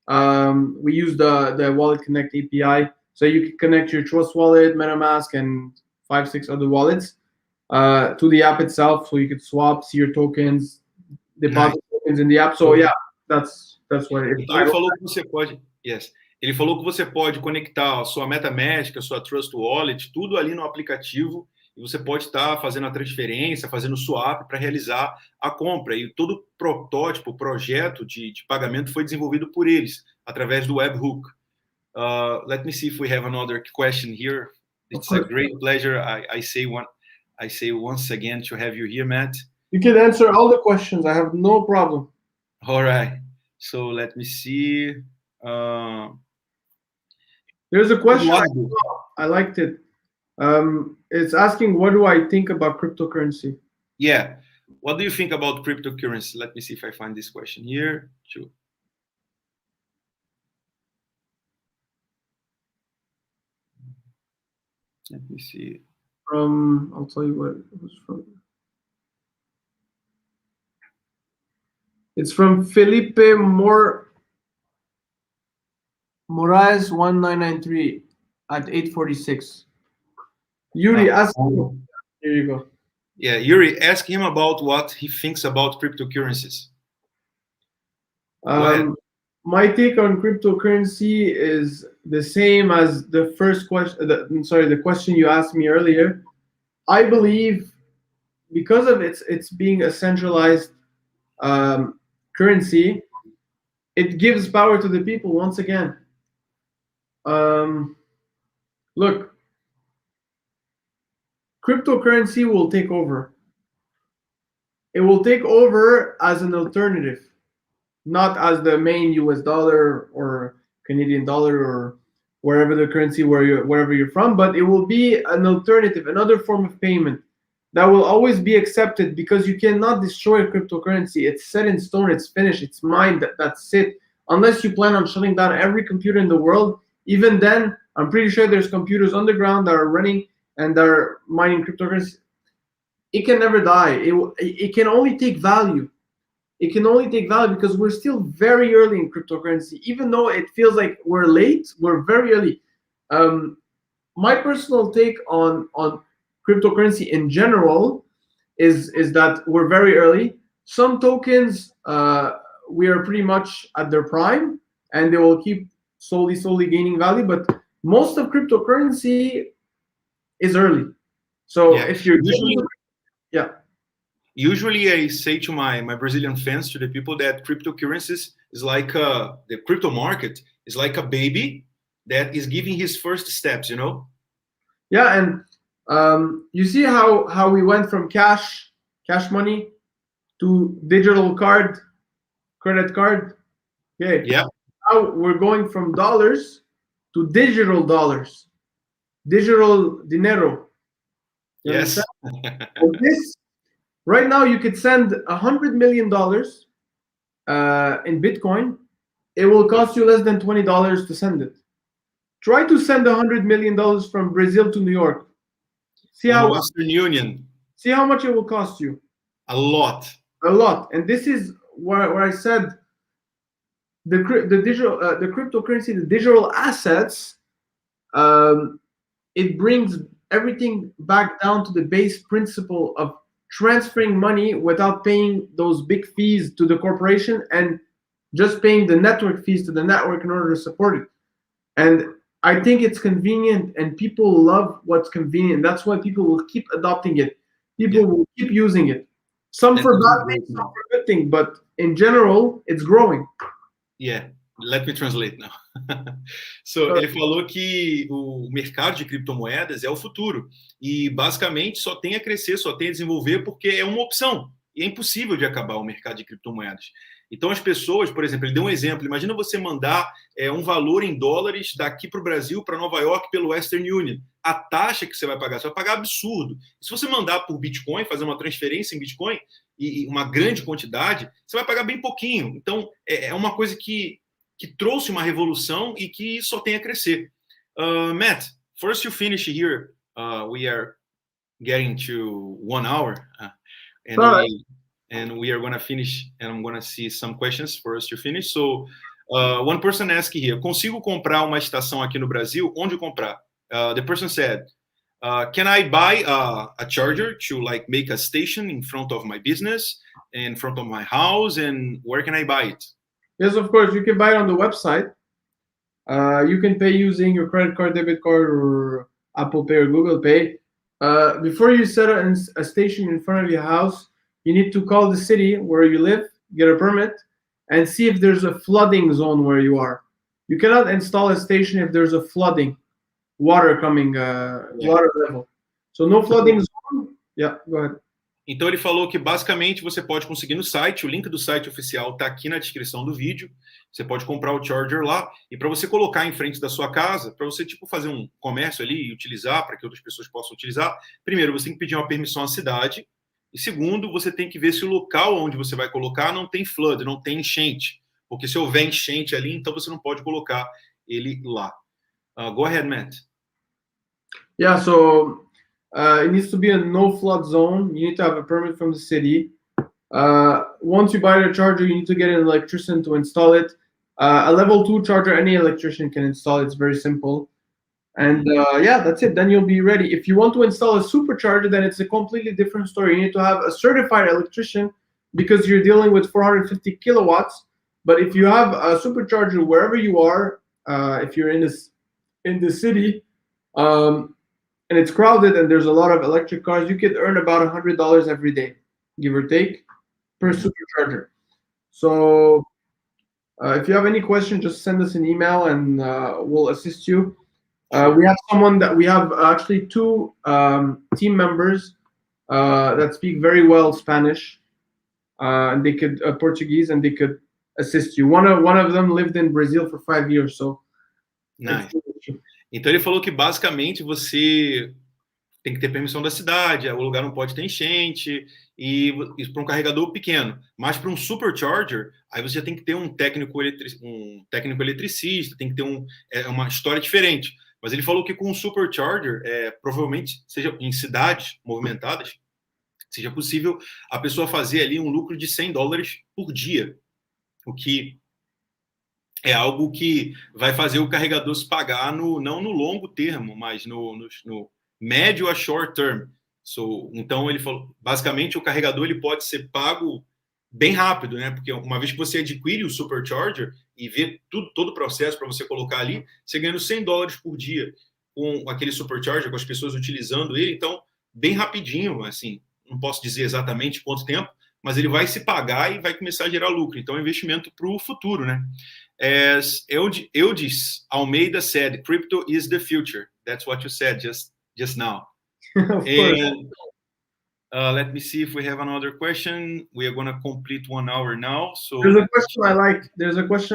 We use the Wallet Connect API, so you can connect your Trust Wallet, MetaMask, and 5-6 other wallets to the app itself, so you can swap, see your tokens, deposit tokens in the app. So yeah, that's what it is. Então, ele falou que você pode, yes. Ele falou que você pode conectar a sua MetaMask, a sua Trust Wallet, tudo ali no aplicativo, e você pode estar fazendo a transferência, fazendo o swap para realizar a compra. E todo o protótipo, o projeto de pagamento foi desenvolvido por eles, através do webhook. Let me see if we have another question here. It's a great pleasure. I say once again to have you here, Matt. You can answer all the questions. I have no problem. All right. So let me see. There's a question I liked it. It's asking, what do I think about cryptocurrency? Yeah. What do you think about cryptocurrency? Let me see if I find this question here. Sure. Let me see. I'll tell you what it was from. It's from Felipe Moraes 1993 at 8:46. Yuri, ask him. Here you go. Yeah, Yuri, ask him about what he thinks about cryptocurrencies. My take on cryptocurrency is the same as the first question. The question you asked me earlier. I believe because of its being a centralized currency, it gives power to the people once again. Look, cryptocurrency will take over. It will take over as an alternative, not as the main US dollar or Canadian dollar or wherever the currency wherever you're from, but it will be an alternative, another form of payment that will always be accepted because you cannot destroy cryptocurrency. It's set in stone, it's finished, it's mined, that's it. Unless you plan on shutting down every computer in the world, even then, I'm pretty sure there's computers underground that are running and they're mining cryptocurrency. It can never die. It can only take value. It can only take value because we're still very early in cryptocurrency. Even though it feels like we're late, we're very early. My personal take on cryptocurrency in general is that we're very early. Some tokens, we are pretty much at their prime, and they will keep slowly gaining value. But most of cryptocurrency is early. So yeah, if you're usually I say to my Brazilian fans, to the people, that cryptocurrencies is like the crypto market is like a baby that is giving his first steps, you know? Yeah, and you see how we went from cash money to digital credit card. Okay. Yeah. Now we're going from dollars to digital dollars, digital dinero. Yes. This right now you could send $100 million in Bitcoin. It will cost you less than $20 to send it. Try to send $100 million from Brazil to New York. See how Western Union. See how much it will cost you. A lot. And this is where I said the cryptocurrency, the digital assets, it brings everything back down to the base principle of transferring money without paying those big fees to the corporation and just paying the network fees to the network in order to support it. And I think it's convenient, and people love what's convenient. That's why people will keep adopting it. People will keep using it. Some for bad things, some for good things, but in general, it's growing. Yeah, let me translate now. So, ele falou que o mercado de criptomoedas é o futuro e basicamente só tem a crescer, só tem a desenvolver porque é uma opção e é impossível de acabar o mercado de criptomoedas. Então, as pessoas, por exemplo, ele deu um exemplo, imagina você mandar um valor em dólares daqui para o Brasil, para Nova York, pelo Western Union. A taxa que você vai pagar absurdo. Se você mandar por Bitcoin, fazer uma transferência em Bitcoin, e uma grande quantidade, você vai pagar bem pouquinho. Então, é uma coisa que trouxe uma revolução e que só tem a crescer. Matt, first you finish here. We are getting to 1 hour. And we are going to finish, and I'm going to see some questions for us to finish. So, one person asked here, consigo comprar uma estação aqui no Brasil? Onde comprar? The person said, can I buy a charger to like make a station in front of my business, in front of my house, and where can I buy it? Yes, of course, you can buy it on the website. You can pay using your credit card, debit card, or Apple Pay or Google Pay. Before you set a station in front of your house, you need to call the city where you live, get a permit, and see if there's a flooding zone where you are. You cannot install a station if there's a flooding, water coming, water level. So no flooding zone. Yeah, go ahead. Então ele falou que basicamente você pode conseguir no site, o link do site oficial está aqui na descrição do vídeo. Você pode comprar o charger lá e para você colocar em frente da sua casa, para você tipo fazer um comércio ali e utilizar para que outras pessoas possam utilizar. Primeiro, você tem que pedir uma permissão à cidade. E segundo, você tem que ver se o local onde você vai colocar não tem flood, não tem enchente. Porque se houver enchente ali, então você não pode colocar ele lá. Go ahead, Matt. Yeah, so it needs to be a no flood zone. You need to have a permit from the city. Once you buy the charger, you need to get an electrician to install it. A level 2 charger, any electrician can install it. It's very simple. And yeah, that's it. Then you'll be ready. If you want to install a supercharger, then it's a completely different story. You need to have a certified electrician because you're dealing with 450 kilowatts. But if you have a supercharger wherever you are, if you're in the city, and it's crowded and there's a lot of electric cars, you could earn about $100 every day, give or take, per supercharger. So if you have any questions, just send us an email and we'll assist you. We have actually 2 team members that speak very well Spanish, and they could Portuguese, and they could assist you. One of them lived in Brazil for 5 years, so. Nice. Então ele falou que basicamente você tem que ter permissão da cidade, o lugar não pode ter enchente, e isso para um carregador pequeno. Mas para um supercharger, aí você já tem que ter um técnico eletricista, tem que ter uma história diferente. Mas ele falou que com um supercharger, provavelmente, seja em cidades movimentadas, seja possível a pessoa fazer ali um lucro de $100 por dia, o que é algo que vai fazer o carregador se pagar não no longo termo, mas no médio a short term. Então, ele falou, basicamente, o carregador ele pode ser pago bem rápido, né? Porque uma vez que você adquire o supercharger e vê todo o processo para você colocar ali, você ganha $100 por dia com aquele supercharger, com as pessoas utilizando ele. Então, bem rapidinho, assim, não posso dizer exatamente quanto tempo, mas ele vai se pagar e vai começar a gerar lucro. Então, é um investimento para o futuro, né? As Eudis Almeida said, crypto is the future. That's what you said just now. Of course. And let me see if we have another question. We are going to complete 1 hour now. So There's a question I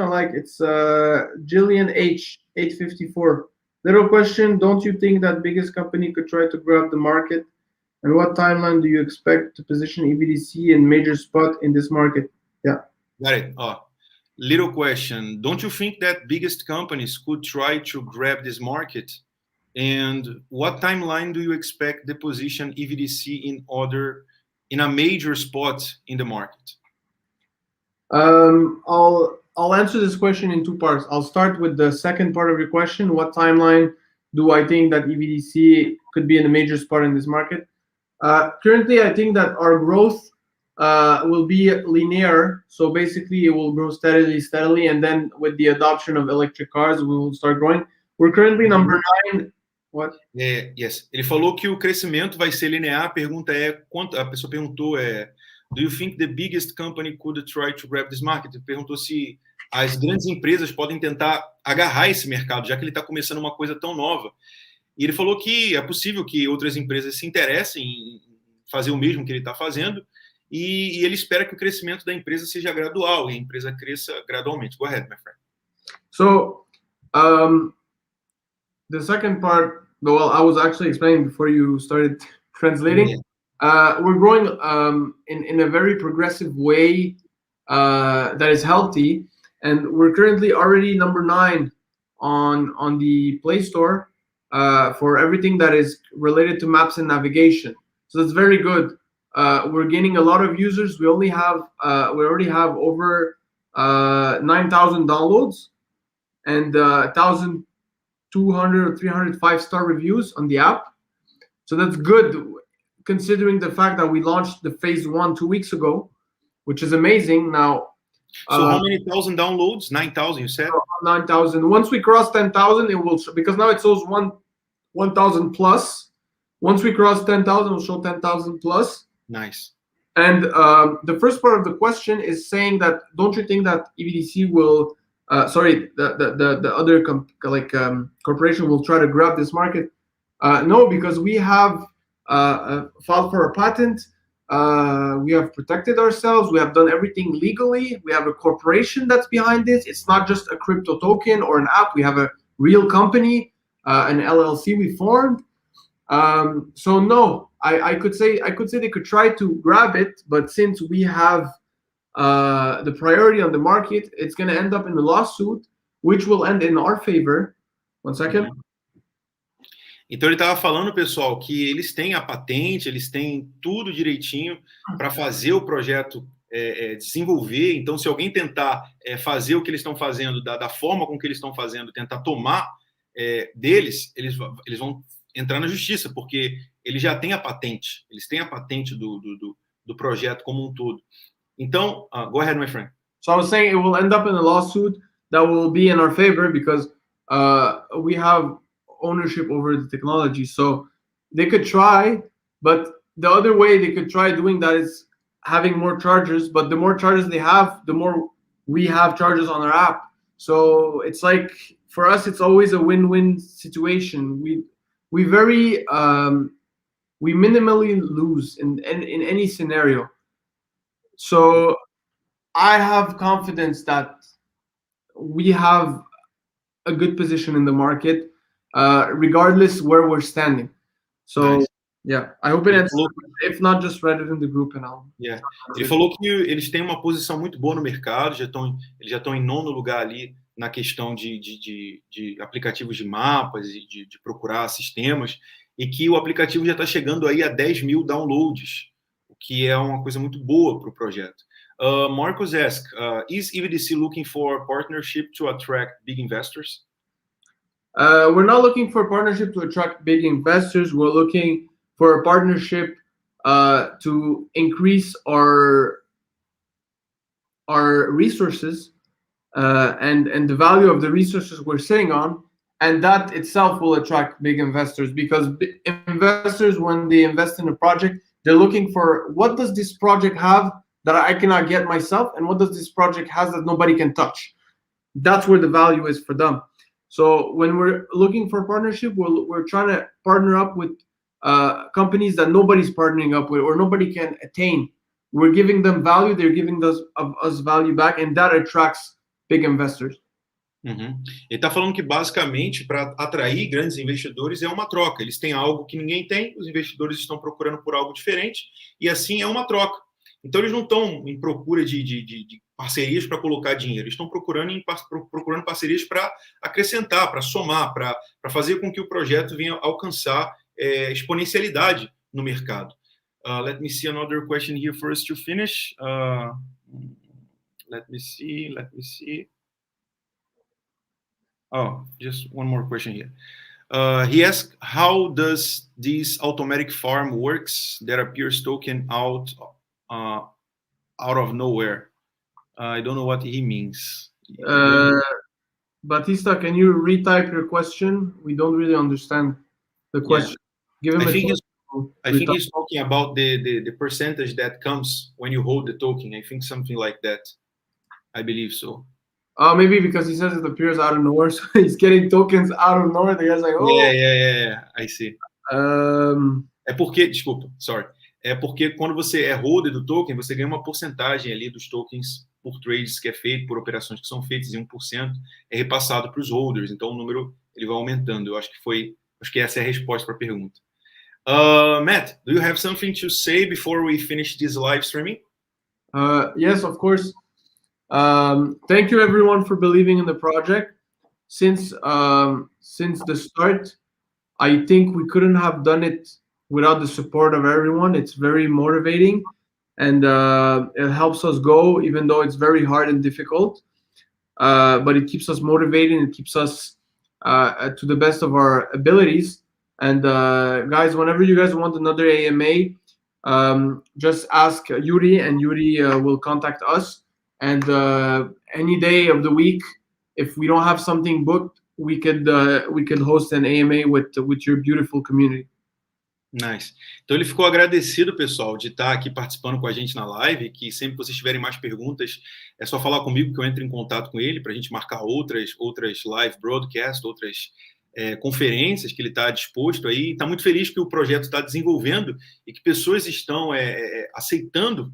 like. It's Jillian H 854. Little question. Don't you think that biggest company could try to grab the market? And what timeline do you expect to position EVDC in major spot in this market? Yeah. Got it. Little question. Don't you think that biggest companies could try to grab this market? And what timeline do you expect the position EVDC in a major spot in the market? I'll answer this question in 2 parts. I'll start with the second part of your question. What timeline do I think that EVDC could be in a major spot in this market? Currently, I think that our growth will be linear. So basically, it will grow steadily. And then with the adoption of electric cars, we will start growing. We're currently number 9. What? Yes. Ele falou que o crescimento vai ser linear. A pergunta é, a pessoa perguntou, do you think the biggest company could try to grab this market? Ele perguntou se as grandes empresas podem tentar agarrar esse mercado, já que ele está começando uma coisa tão nova. E ele falou que é possível que outras empresas se interessem em fazer o mesmo que ele está fazendo, e ele espera que o crescimento da empresa seja gradual, e a empresa cresça gradualmente. Go ahead, my friend. So, the second part, well, I was actually explaining before you started translating. We're growing in a very progressive way that is healthy, and we're currently already number 9 on the Play Store for everything that is related to maps and navigation. So that's very good. We're gaining a lot of users. We already have over 9,000 downloads and 1,200 or 300 5-star reviews on the app. So that's good, considering the fact that we launched the phase 1 2 weeks ago, which is amazing. Now, so how many thousand downloads? 9,000, you said? 9,000. Once we cross 10,000, it will show, because now it shows 1,000 plus. Once we cross 10,000, it will show 10,000 plus. Nice. And the first part of the question is saying that, don't you think that EVDC will, the other corporation will try to grab this market? No, because we have filed for a patent. We have protected ourselves. We have done everything legally. We have a corporation that's behind this. It's not just a crypto token or an app. We have a real company, an LLC we formed. So no, I could say they could try to grab it, but since we have the priority on the market, it's going to end up in a lawsuit, which will end in our favor. One second. Então ele estava falando, pessoal, que eles têm a patente, eles têm tudo direitinho para fazer o projeto desenvolver. Então, se alguém tentar fazer o que eles estão fazendo, da forma com que eles estão fazendo, tentar tomar deles, eles vão entrar na justiça, porque eles já têm a patente, eles têm a patente do projeto como um todo. Então, go ahead, my friend. So I was saying it will end up in a lawsuit that will be in our favor because we have ownership over the technology. So they could try, but the other way they could try doing that is having more chargers. But the more chargers they have, the more we have chargers on our app. So it's like, for us, it's always a win-win situation. We minimally lose in any scenario. So I have confidence that we have a good position in the market, regardless where we're standing. So nice. Yeah, I hope it ends. If not, just write it in the group and I'll. Yeah. Ele falou que eles têm uma posição muito boa no mercado, eles já estão em 9º lugar ali na questão de aplicativos de mapas e de procurar sistemas, e que o aplicativo já está chegando aí a 10 mil downloads, o que é uma coisa muito boa para o projeto. Marcos asks, is EVDC looking for partnership to attract big investors? We're not looking for partnership to attract big investors. We're looking for a partnership to increase our resources and the value of the resources we're sitting on, and that itself will attract big investors, because investors, when they invest in a project, they're looking for, what does this project have that I cannot get myself, and what does this project has that nobody can touch? That's where the value is for them. So when we're looking for partnership, we're trying to partner up with companies that nobody's partnering up with or nobody can attain. We're giving them value, they're giving us value back, and that attracts big investors. Uhum. Ele está falando que, basicamente, para atrair grandes investidores é uma troca. Eles têm algo que ninguém tem, os investidores estão procurando por algo diferente, e assim é uma troca. Então, eles não estão em procura de parcerias para colocar dinheiro, eles estão procurando parcerias para acrescentar, para somar, para fazer com que o projeto venha alcançar exponencialidade no mercado. Let me see another question here for us to finish. Let me see. Oh, just one more question here. He asked, how does this automatic farm works that appears token out of nowhere? I don't know what he means. Batista, can you retype your question? We don't really understand the question. Yeah. Give him I think he's talking about the percentage that comes when you hold the token. I think something like that. I believe so. Maybe because he says it appears out of nowhere, so he's getting tokens out of nowhere. The guy's like, oh. Yeah. I see. É porque, desculpa, sorry. É porque quando você é holder do token, você ganha uma porcentagem ali dos tokens por trades que é feito, por operações que são feitas, e 1% é repassado para os holders. Então, o número ele vai aumentando. Eu acho que essa é a resposta para a pergunta. Matt, do you have something to say before we finish this live streaming? Yes, of course. Thank you everyone for believing in the project. Since the start, I think we couldn't have done it without the support of everyone. It's very motivating, and it helps us go, even though it's very hard and difficult. But it keeps us motivated, and it keeps us to the best of our abilities. And guys, whenever you guys want another AMA, just ask Yuri, and Yuri will contact us. And any day of the week, if we don't have something booked, we could host an AMA with your beautiful community. Nice. Então ele ficou agradecido, pessoal, de estar aqui participando com a gente na live, que sempre que vocês tiverem mais perguntas, é só falar comigo que eu entro em contato com ele para a gente marcar outras live broadcasts, outras conferências que ele está disposto aí. Está muito feliz que o projeto está desenvolvendo e que pessoas estão aceitando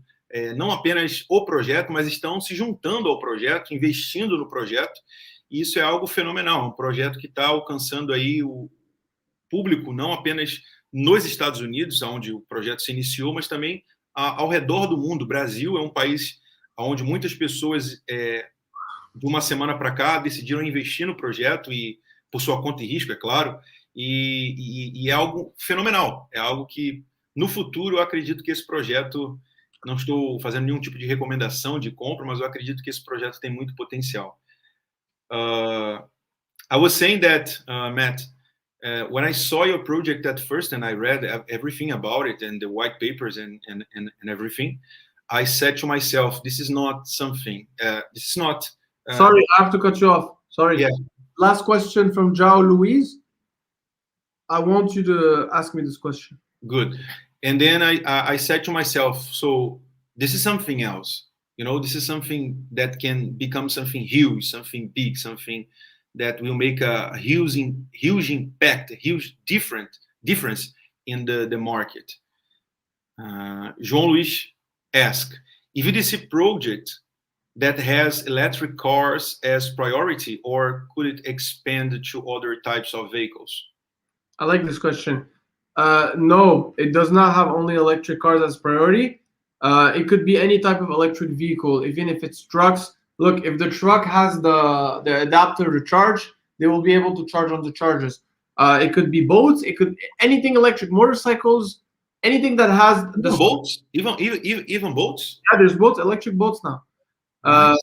não apenas o projeto, mas estão se juntando ao projeto, investindo no projeto, e isso é algo fenomenal, um projeto que está alcançando aí o público, não apenas nos Estados Unidos, onde o projeto se iniciou, mas também ao redor do mundo. O Brasil é um país onde muitas pessoas, de uma semana para cá, decidiram investir no projeto, e por sua conta e risco, é claro, e é algo fenomenal, é algo que, no futuro, eu acredito que esse projeto, não estou fazendo nenhum tipo de recomendação de compra, mas eu acredito que esse projeto tem muito potencial. I was saying that, Matt, when I saw your project at first and I read everything about it and the white papers and everything, I said to myself, this is not something, this is not... Sorry, I have to cut you off. Sorry. Yeah. Last question from João Luiz. I want you to ask me this question. Good. And then I said to myself, so this is something else. You know, this is something that can become something huge, something big, something that will make a huge impact, a huge difference in the market. João Luiz asked, EVDC project that has electric cars as priority, or could it expand to other types of vehicles? I like this question. No, it does not have only electric cars as priority. It could be any type of electric vehicle, even if it's trucks. Look, if the truck has the adapter to charge, they will be able to charge on the chargers. It could be boats. It could anything electric, motorcycles, anything that has the boats. Even boats. Yeah, there's boats, electric boats now. Nice.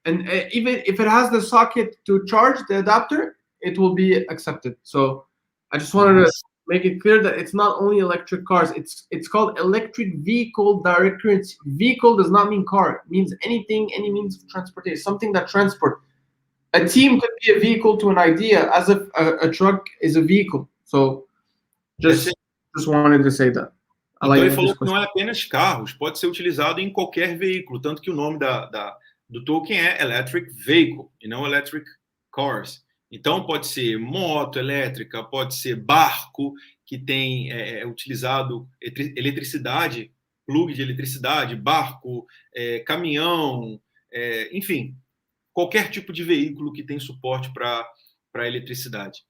And even if it has the socket to charge the adapter, it will be accepted. So I just wanted to make it clear that it's not only electric cars. It's called electric vehicle directory. Vehicle does not mean car. It means anything, any means of transportation, something that transport. A team could be a vehicle to an idea, as if a truck is a vehicle. So just wanted to say that. Então ele falou que não é apenas carros, pode ser utilizado em qualquer veículo, tanto que o nome do token é Electric Vehicle, e não Electric Cars. Então pode ser moto elétrica, pode ser barco, que tem utilizado eletricidade, plug de eletricidade, barco, caminhão, enfim, qualquer tipo de veículo que tem suporte para eletricidade.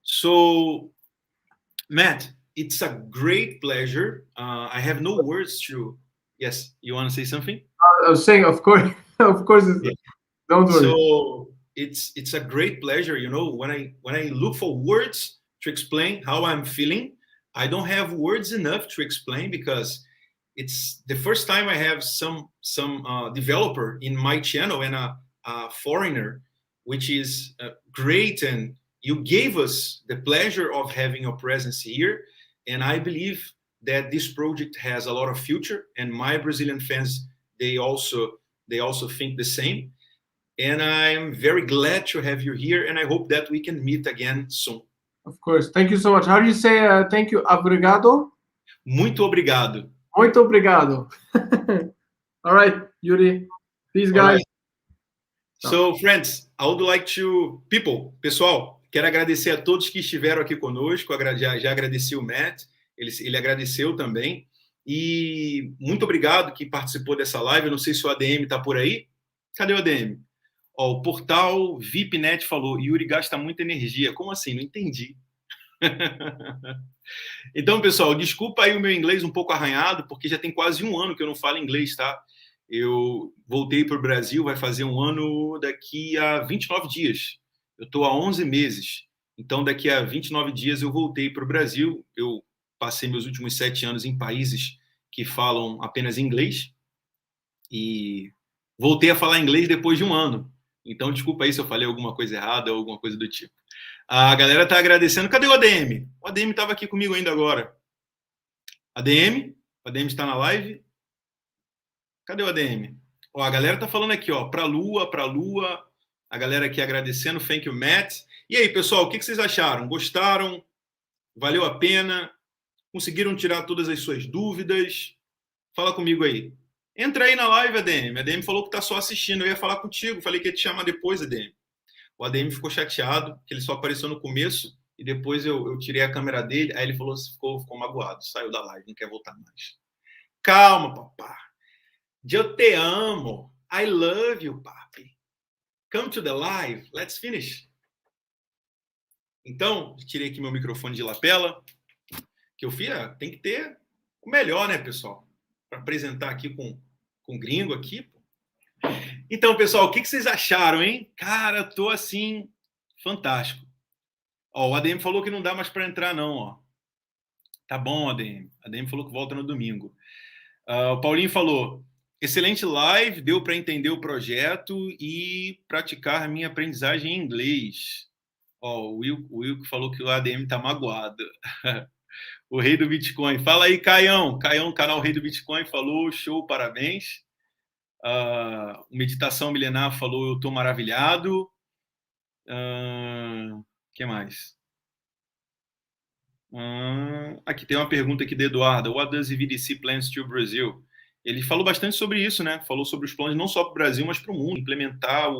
So, Matt, it's a great pleasure. I have no words to... Yes, you want to say something? I was saying, of course, of course. Yeah. Don't worry. So it's a great pleasure. You know, when I look for words to explain how I'm feeling, I don't have words enough to explain, because it's the first time I have some developer in my channel, and a foreigner, which is great. And you gave us the pleasure of having your presence here. And I believe that this project has a lot of future, and my Brazilian fans, they also think the same. And I'm very glad to have you here, and I hope that we can meet again soon. Of course. Thank you so much. How do you say thank you? Obrigado? Muito obrigado. Muito obrigado. All right, Yuri. Peace, guys. Right. So, friends, I would like to... Pessoal, quero agradecer a todos que estiveram aqui conosco. Já agradeci o Matt, ele agradeceu também. E muito obrigado que participou dessa live. Eu não sei se o ADM está por aí. Cadê o ADM? Ó, o portal VIPNet falou, Yuri gasta muita energia. Como assim? Não entendi. Então, pessoal, desculpa aí o meu inglês um pouco arranhado, porque já tem quase um ano que eu não falo inglês, tá? Eu voltei para o Brasil, vai fazer um ano daqui a 29 dias. Eu estou há 11 meses. Então, daqui a 29 dias eu voltei para o Brasil. Eu passei meus últimos 7 anos em países que falam apenas inglês. E voltei a falar inglês depois de um ano. Então, desculpa aí se eu falei alguma coisa errada ou alguma coisa do tipo. A galera está agradecendo. Cadê o ADM? O ADM estava aqui comigo ainda agora. ADM? O ADM está na live? Cadê o ADM? Ó, a galera está falando aqui, ó, para a Lua. A galera aqui agradecendo. Thank you, Matt. E aí, pessoal, o que vocês acharam? Gostaram? Valeu a pena? Conseguiram tirar todas as suas dúvidas? Fala comigo aí. Entra aí na live, ADM. A ADM falou que está só assistindo. Eu ia falar contigo. Falei que ia te chamar depois, ADM. O ADM ficou chateado, que ele só apareceu no começo, e depois eu tirei a câmera dele, aí ele falou, ficou magoado, saiu da live, não quer voltar mais. Calma, papá. Eu te amo. I love you, papi. Come to the live. Let's finish. Então, tirei aqui meu microfone de lapela, que eu fiz, tem que ter o melhor, né, pessoal? Para apresentar aqui com gringo aqui, pô. Então, pessoal, o que vocês acharam, hein? Cara, tô assim, fantástico. Ó, o ADM falou que não dá mais para entrar, não, ó. Tá bom, ADM. ADM falou que volta no domingo. O Paulinho falou, excelente live, deu para entender o projeto e praticar a minha aprendizagem em inglês. Ó, o Will falou que o ADM tá magoado. O Rei do Bitcoin. Fala aí, Caião. Caião, canal Rei do Bitcoin, falou, show, parabéns. Meditação Milenar falou, eu tô maravilhado. Que mais? Aqui tem uma pergunta aqui do Eduardo. What does EVDC plans to Brazil? Ele falou bastante sobre isso, né? Falou sobre os planos não só para o Brasil, mas para o mundo. Implementar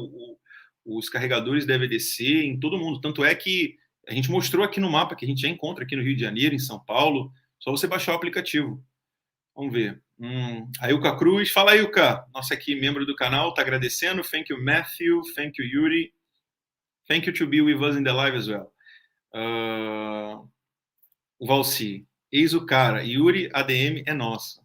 os carregadores da EVDC em todo mundo. Tanto é que a gente mostrou aqui no mapa, que a gente já encontra aqui no Rio de Janeiro, em São Paulo. Só você baixar o aplicativo. Vamos ver. A Ilka Cruz. Fala, Ilka. Nossa aqui, membro do canal, está agradecendo. Thank you, Matthew. Thank you, Yuri. Thank you to be with us in the live as well. O Valci. Eis o cara. Yuri, ADM é nosso.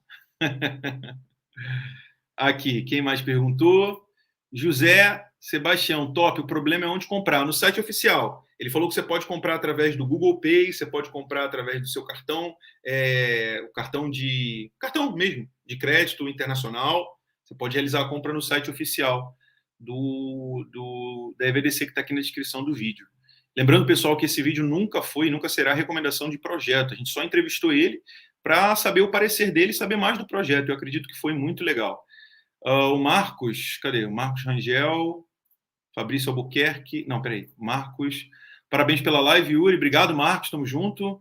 Aqui, quem mais perguntou? José Sebastião, top. O problema é onde comprar. No site oficial. Ele falou que você pode comprar através do Google Pay, você pode comprar através do seu cartão, o cartão mesmo, de crédito internacional. Você pode realizar a compra no site oficial da EVDC, que está aqui na descrição do vídeo. Lembrando, pessoal, que esse vídeo nunca será recomendação de projeto. A gente só entrevistou ele para saber o parecer dele e saber mais do projeto. Eu acredito que foi muito legal. O Marcos, cadê? O Marcos Rangel, Fabrício Albuquerque, não, peraí, Marcos, parabéns pela live, Yuri, obrigado, Marcos, estamos junto.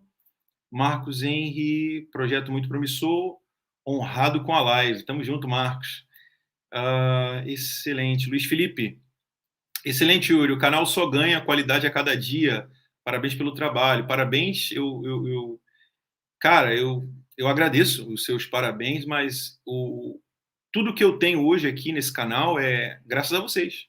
Marcos Henry, projeto muito promissor, honrado com a live, estamos junto, Marcos. Excelente. Luiz Felipe, excelente, Yuri, o canal só ganha qualidade a cada dia, parabéns pelo trabalho, parabéns, cara, eu agradeço os seus parabéns, mas tudo que eu tenho hoje aqui nesse canal é graças a vocês.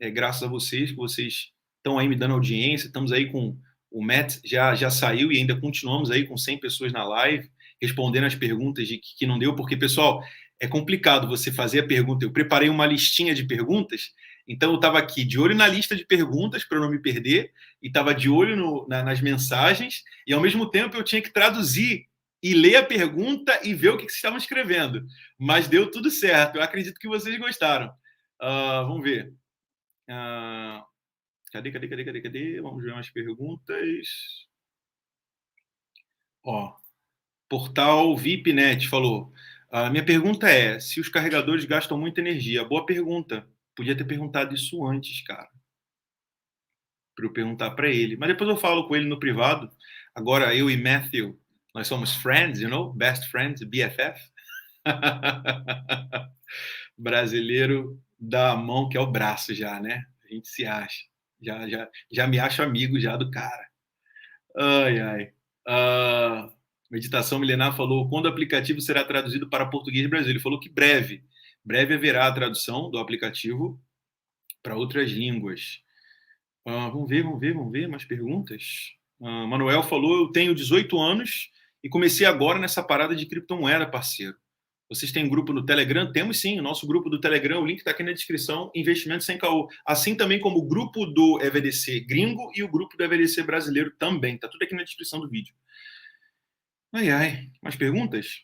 É graças a vocês, que vocês estão aí me dando audiência. Estamos aí com o Matt, já saiu e ainda continuamos aí com 100 pessoas na live, respondendo as perguntas de que não deu, porque, pessoal, é complicado você fazer a pergunta. Eu preparei uma listinha de perguntas, então eu estava aqui de olho na lista de perguntas para eu não me perder, e estava de olho nas mensagens, e ao mesmo tempo eu tinha que traduzir e ler a pergunta e ver o que vocês estavam escrevendo. Mas deu tudo certo. Eu acredito que vocês gostaram. Vamos ver. Cadê? Vamos ver umas perguntas. Portal VIPNet falou. Minha pergunta é, se os carregadores gastam muita energia? Boa pergunta. Podia ter perguntado isso antes, cara. Para eu perguntar para ele. Mas depois eu falo com ele no privado. Agora, eu e Matthew, Nós somos friends, best friends, BFF. Brasileiro dá a mão que é o braço já, né? A gente se acha. Já me acho amigo já do cara. Ai, ai. Meditação Milenar falou, quando o aplicativo será traduzido para português do Brasil? Ele falou que breve. Breve haverá a tradução do aplicativo para outras línguas. Vamos ver mais perguntas. Manuel falou, eu tenho 18 anos e comecei agora nessa parada de criptomoeda, parceiro. Vocês têm grupo no Telegram? Temos sim, o nosso grupo do Telegram, o link está aqui na descrição, Investimento Sem Caô. Assim também como o grupo do EVDC gringo e o grupo do EVDC brasileiro também. Está tudo aqui na descrição do vídeo. Ai, ai. Mais perguntas?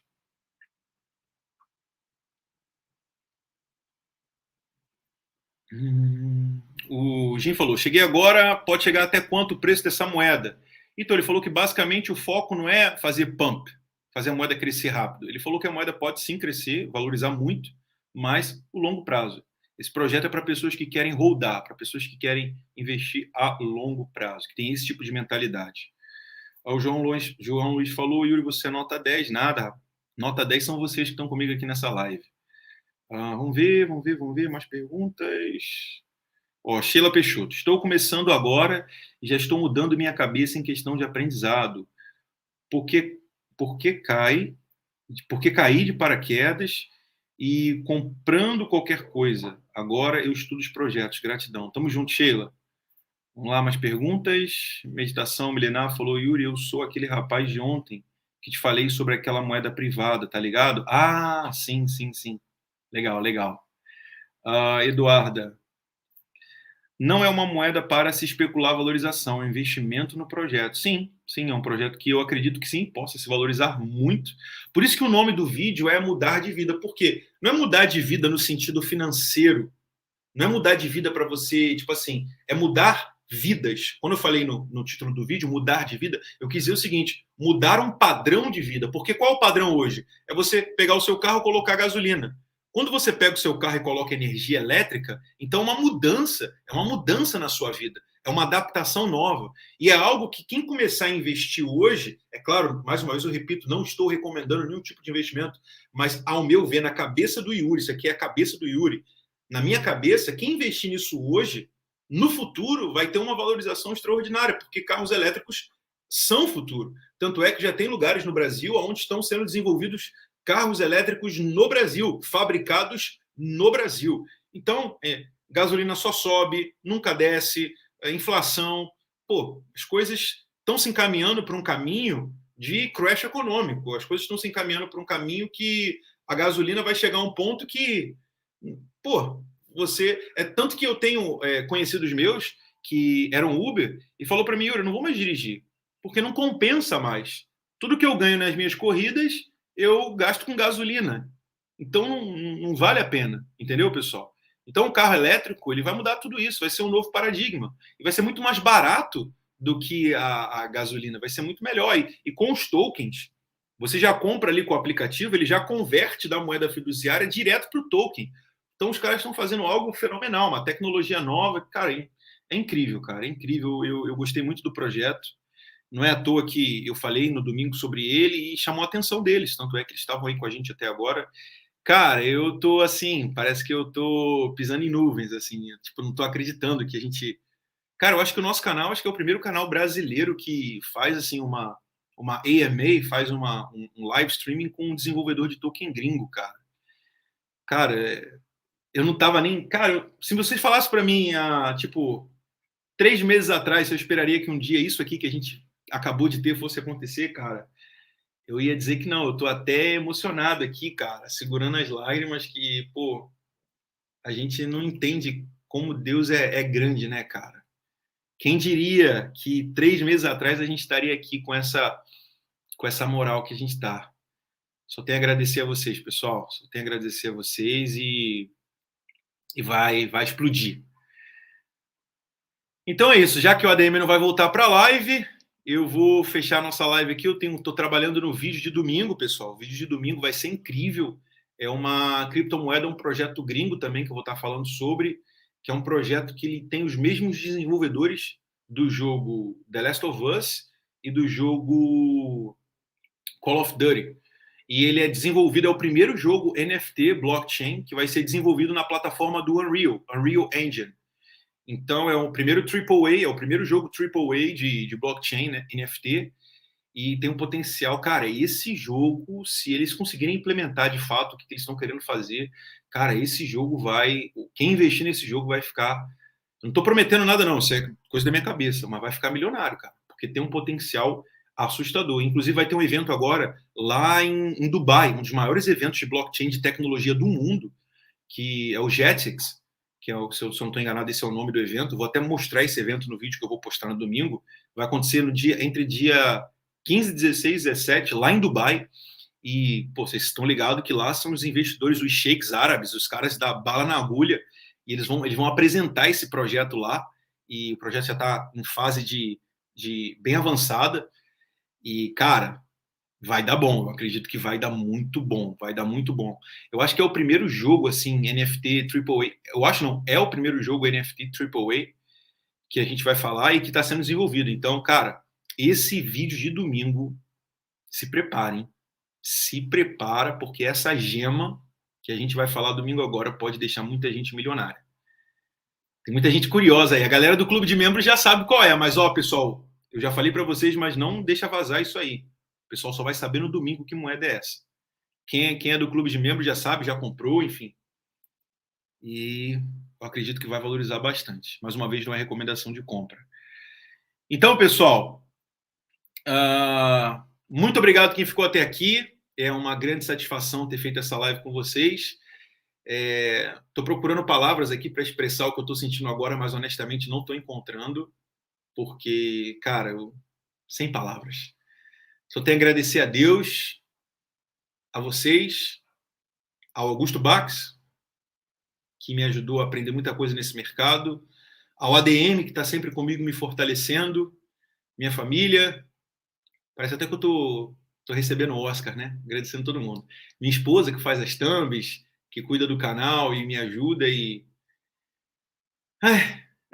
O Jim falou, cheguei agora, pode chegar até quanto o preço dessa moeda? Então, ele falou que basicamente o foco não é fazer pump, fazer a moeda crescer rápido. Ele falou que a moeda pode sim crescer, valorizar muito, mas o longo prazo. Esse projeto é para pessoas que querem holdar, para pessoas que querem investir a longo prazo, que tem esse tipo de mentalidade. O João Luiz falou, Yuri, você é nota 10. Nada, nota 10 são vocês que estão comigo aqui nessa live. Vamos ver mais perguntas. Sheila Peixoto, estou começando agora e já estou mudando minha cabeça em questão de aprendizado. Por que cair de paraquedas e comprando qualquer coisa? Agora eu estudo os projetos. Gratidão. Tamo junto, Sheila. Vamos lá, mais perguntas. Meditação Milenar falou, Yuri, eu sou aquele rapaz de ontem que te falei sobre aquela moeda privada, tá ligado? Sim. Legal. Eduarda, não é uma moeda para se especular a valorização, é um investimento no projeto. Sim, é um projeto que eu acredito que sim, possa se valorizar muito. Por isso que o nome do vídeo é mudar de vida. Por quê? Não é mudar de vida no sentido financeiro. Não é mudar de vida para você, tipo assim, é mudar vidas. Quando eu falei no título do vídeo, mudar de vida, eu quis dizer o seguinte, mudar um padrão de vida. Porque qual é o padrão hoje? É você pegar o seu carro e colocar gasolina. Quando você pega o seu carro e coloca energia elétrica, então é uma mudança na sua vida, é uma adaptação nova. E é algo que quem começar a investir hoje, é claro, mais uma vez eu repito, não estou recomendando nenhum tipo de investimento, mas ao meu ver, na cabeça do Yuri, isso aqui é a cabeça do Yuri, na minha cabeça, quem investir nisso hoje, no futuro, vai ter uma valorização extraordinária, porque carros elétricos são futuro. Tanto é que já tem lugares no Brasil onde estão sendo desenvolvidos carros elétricos no Brasil, fabricados no Brasil. Então, gasolina só sobe, nunca desce, inflação. As coisas estão se encaminhando para um caminho de crash econômico. As coisas estão se encaminhando para um caminho que a gasolina vai chegar a um ponto que, tanto que eu tenho conhecidos meus que eram Uber e falou para mim, Yuri, eu não vou mais dirigir, porque não compensa mais. Tudo que eu ganho nas minhas corridas eu gasto com gasolina. Então, não vale a pena. Entendeu, pessoal? Então, o carro elétrico ele vai mudar tudo isso. Vai ser um novo paradigma. E vai ser muito mais barato do que a gasolina. Vai ser muito melhor. E com os tokens, você já compra ali com o aplicativo, ele já converte da moeda fiduciária direto para o token. Então, os caras estão fazendo algo fenomenal, uma tecnologia nova. Cara, é incrível, cara. É incrível. Eu gostei muito do projeto. Não é à toa que eu falei no domingo sobre ele e chamou a atenção deles, tanto é que eles estavam aí com a gente até agora. Cara, eu tô assim, parece que eu tô pisando em nuvens, assim, tipo, não tô acreditando que a gente... Cara, eu acho que o nosso canal, acho que é o primeiro canal brasileiro que faz, assim, uma AMA, faz um live streaming com um desenvolvedor de token gringo, cara. Cara, eu não tava nem... Cara, se vocês falassem para mim, tipo, 3 meses atrás, eu esperaria que um dia isso aqui que a gente acabou de ter fosse acontecer, cara, eu ia dizer que não, eu tô até emocionado aqui, cara, segurando as lágrimas que, a gente não entende como Deus é grande, né, cara? Quem diria que 3 meses atrás a gente estaria aqui com essa moral que a gente tá? Só tenho a agradecer a vocês, pessoal, só tenho a agradecer a vocês e vai explodir. Então é isso, já que o ADM não vai voltar para a live, eu vou fechar nossa live aqui. Eu estou trabalhando no vídeo de domingo, pessoal. O vídeo de domingo vai ser incrível. É uma criptomoeda, um projeto gringo também, que eu vou estar falando sobre, que é um projeto que ele tem os mesmos desenvolvedores do jogo The Last of Us e do jogo Call of Duty. E ele é desenvolvido, é o primeiro jogo NFT blockchain que vai ser desenvolvido na plataforma do Unreal Engine. Então é o primeiro AAA, é o primeiro jogo AAA de blockchain, né, NFT, e tem um potencial, cara, esse jogo, se eles conseguirem implementar de fato o que eles estão querendo fazer, cara, esse jogo quem investir nesse jogo vai ficar, não estou prometendo nada não, isso é coisa da minha cabeça, mas vai ficar milionário, cara, porque tem um potencial assustador. Inclusive vai ter um evento agora lá em Dubai, um dos maiores eventos de blockchain de tecnologia do mundo, que é o JETIX, que é se eu não estou enganado, esse é o nome do evento. Vou até mostrar esse evento no vídeo que eu vou postar no domingo. Vai acontecer entre dia 15, 16 e 17, lá em Dubai. E, pô, vocês estão ligados que lá são os investidores, os sheiks árabes, os caras da bala na agulha, e eles vão apresentar esse projeto lá, e o projeto já está em fase de bem avançada. E, cara, vai dar bom, eu acredito que vai dar muito bom, vai dar muito bom. Eu acho que é o primeiro jogo, assim, NFT AAA, eu acho não, é o primeiro jogo NFT AAA que a gente vai falar e que está sendo desenvolvido. Então, cara, esse vídeo de domingo, se preparem, se prepara, porque essa gema que a gente vai falar domingo agora pode deixar muita gente milionária. Tem muita gente curiosa aí, a galera do clube de membros já sabe qual é, mas, ó, pessoal, eu já falei para vocês, mas não deixa vazar isso aí. O pessoal só vai saber no domingo que moeda é essa. Quem é do clube de membros já sabe, já comprou, enfim. E eu acredito que vai valorizar bastante. Mais uma vez, não é recomendação de compra. Então, pessoal, muito obrigado quem ficou até aqui. É uma grande satisfação ter feito essa live com vocês. Estou procurando palavras aqui para expressar o que eu estou sentindo agora, mas honestamente não estou encontrando, porque, cara, sem palavras. Só tenho a agradecer a Deus, a vocês, ao Augusto Bax, que me ajudou a aprender muita coisa nesse mercado, ao ADM, que está sempre comigo me fortalecendo, minha família. Parece até que eu tô recebendo o Oscar, né? Agradecendo todo mundo. Minha esposa, que faz as thumbs, que cuida do canal e me ajuda. É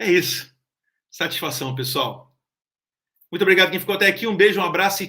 isso. Satisfação, pessoal. Muito obrigado quem ficou até aqui. Um beijo, um abraço e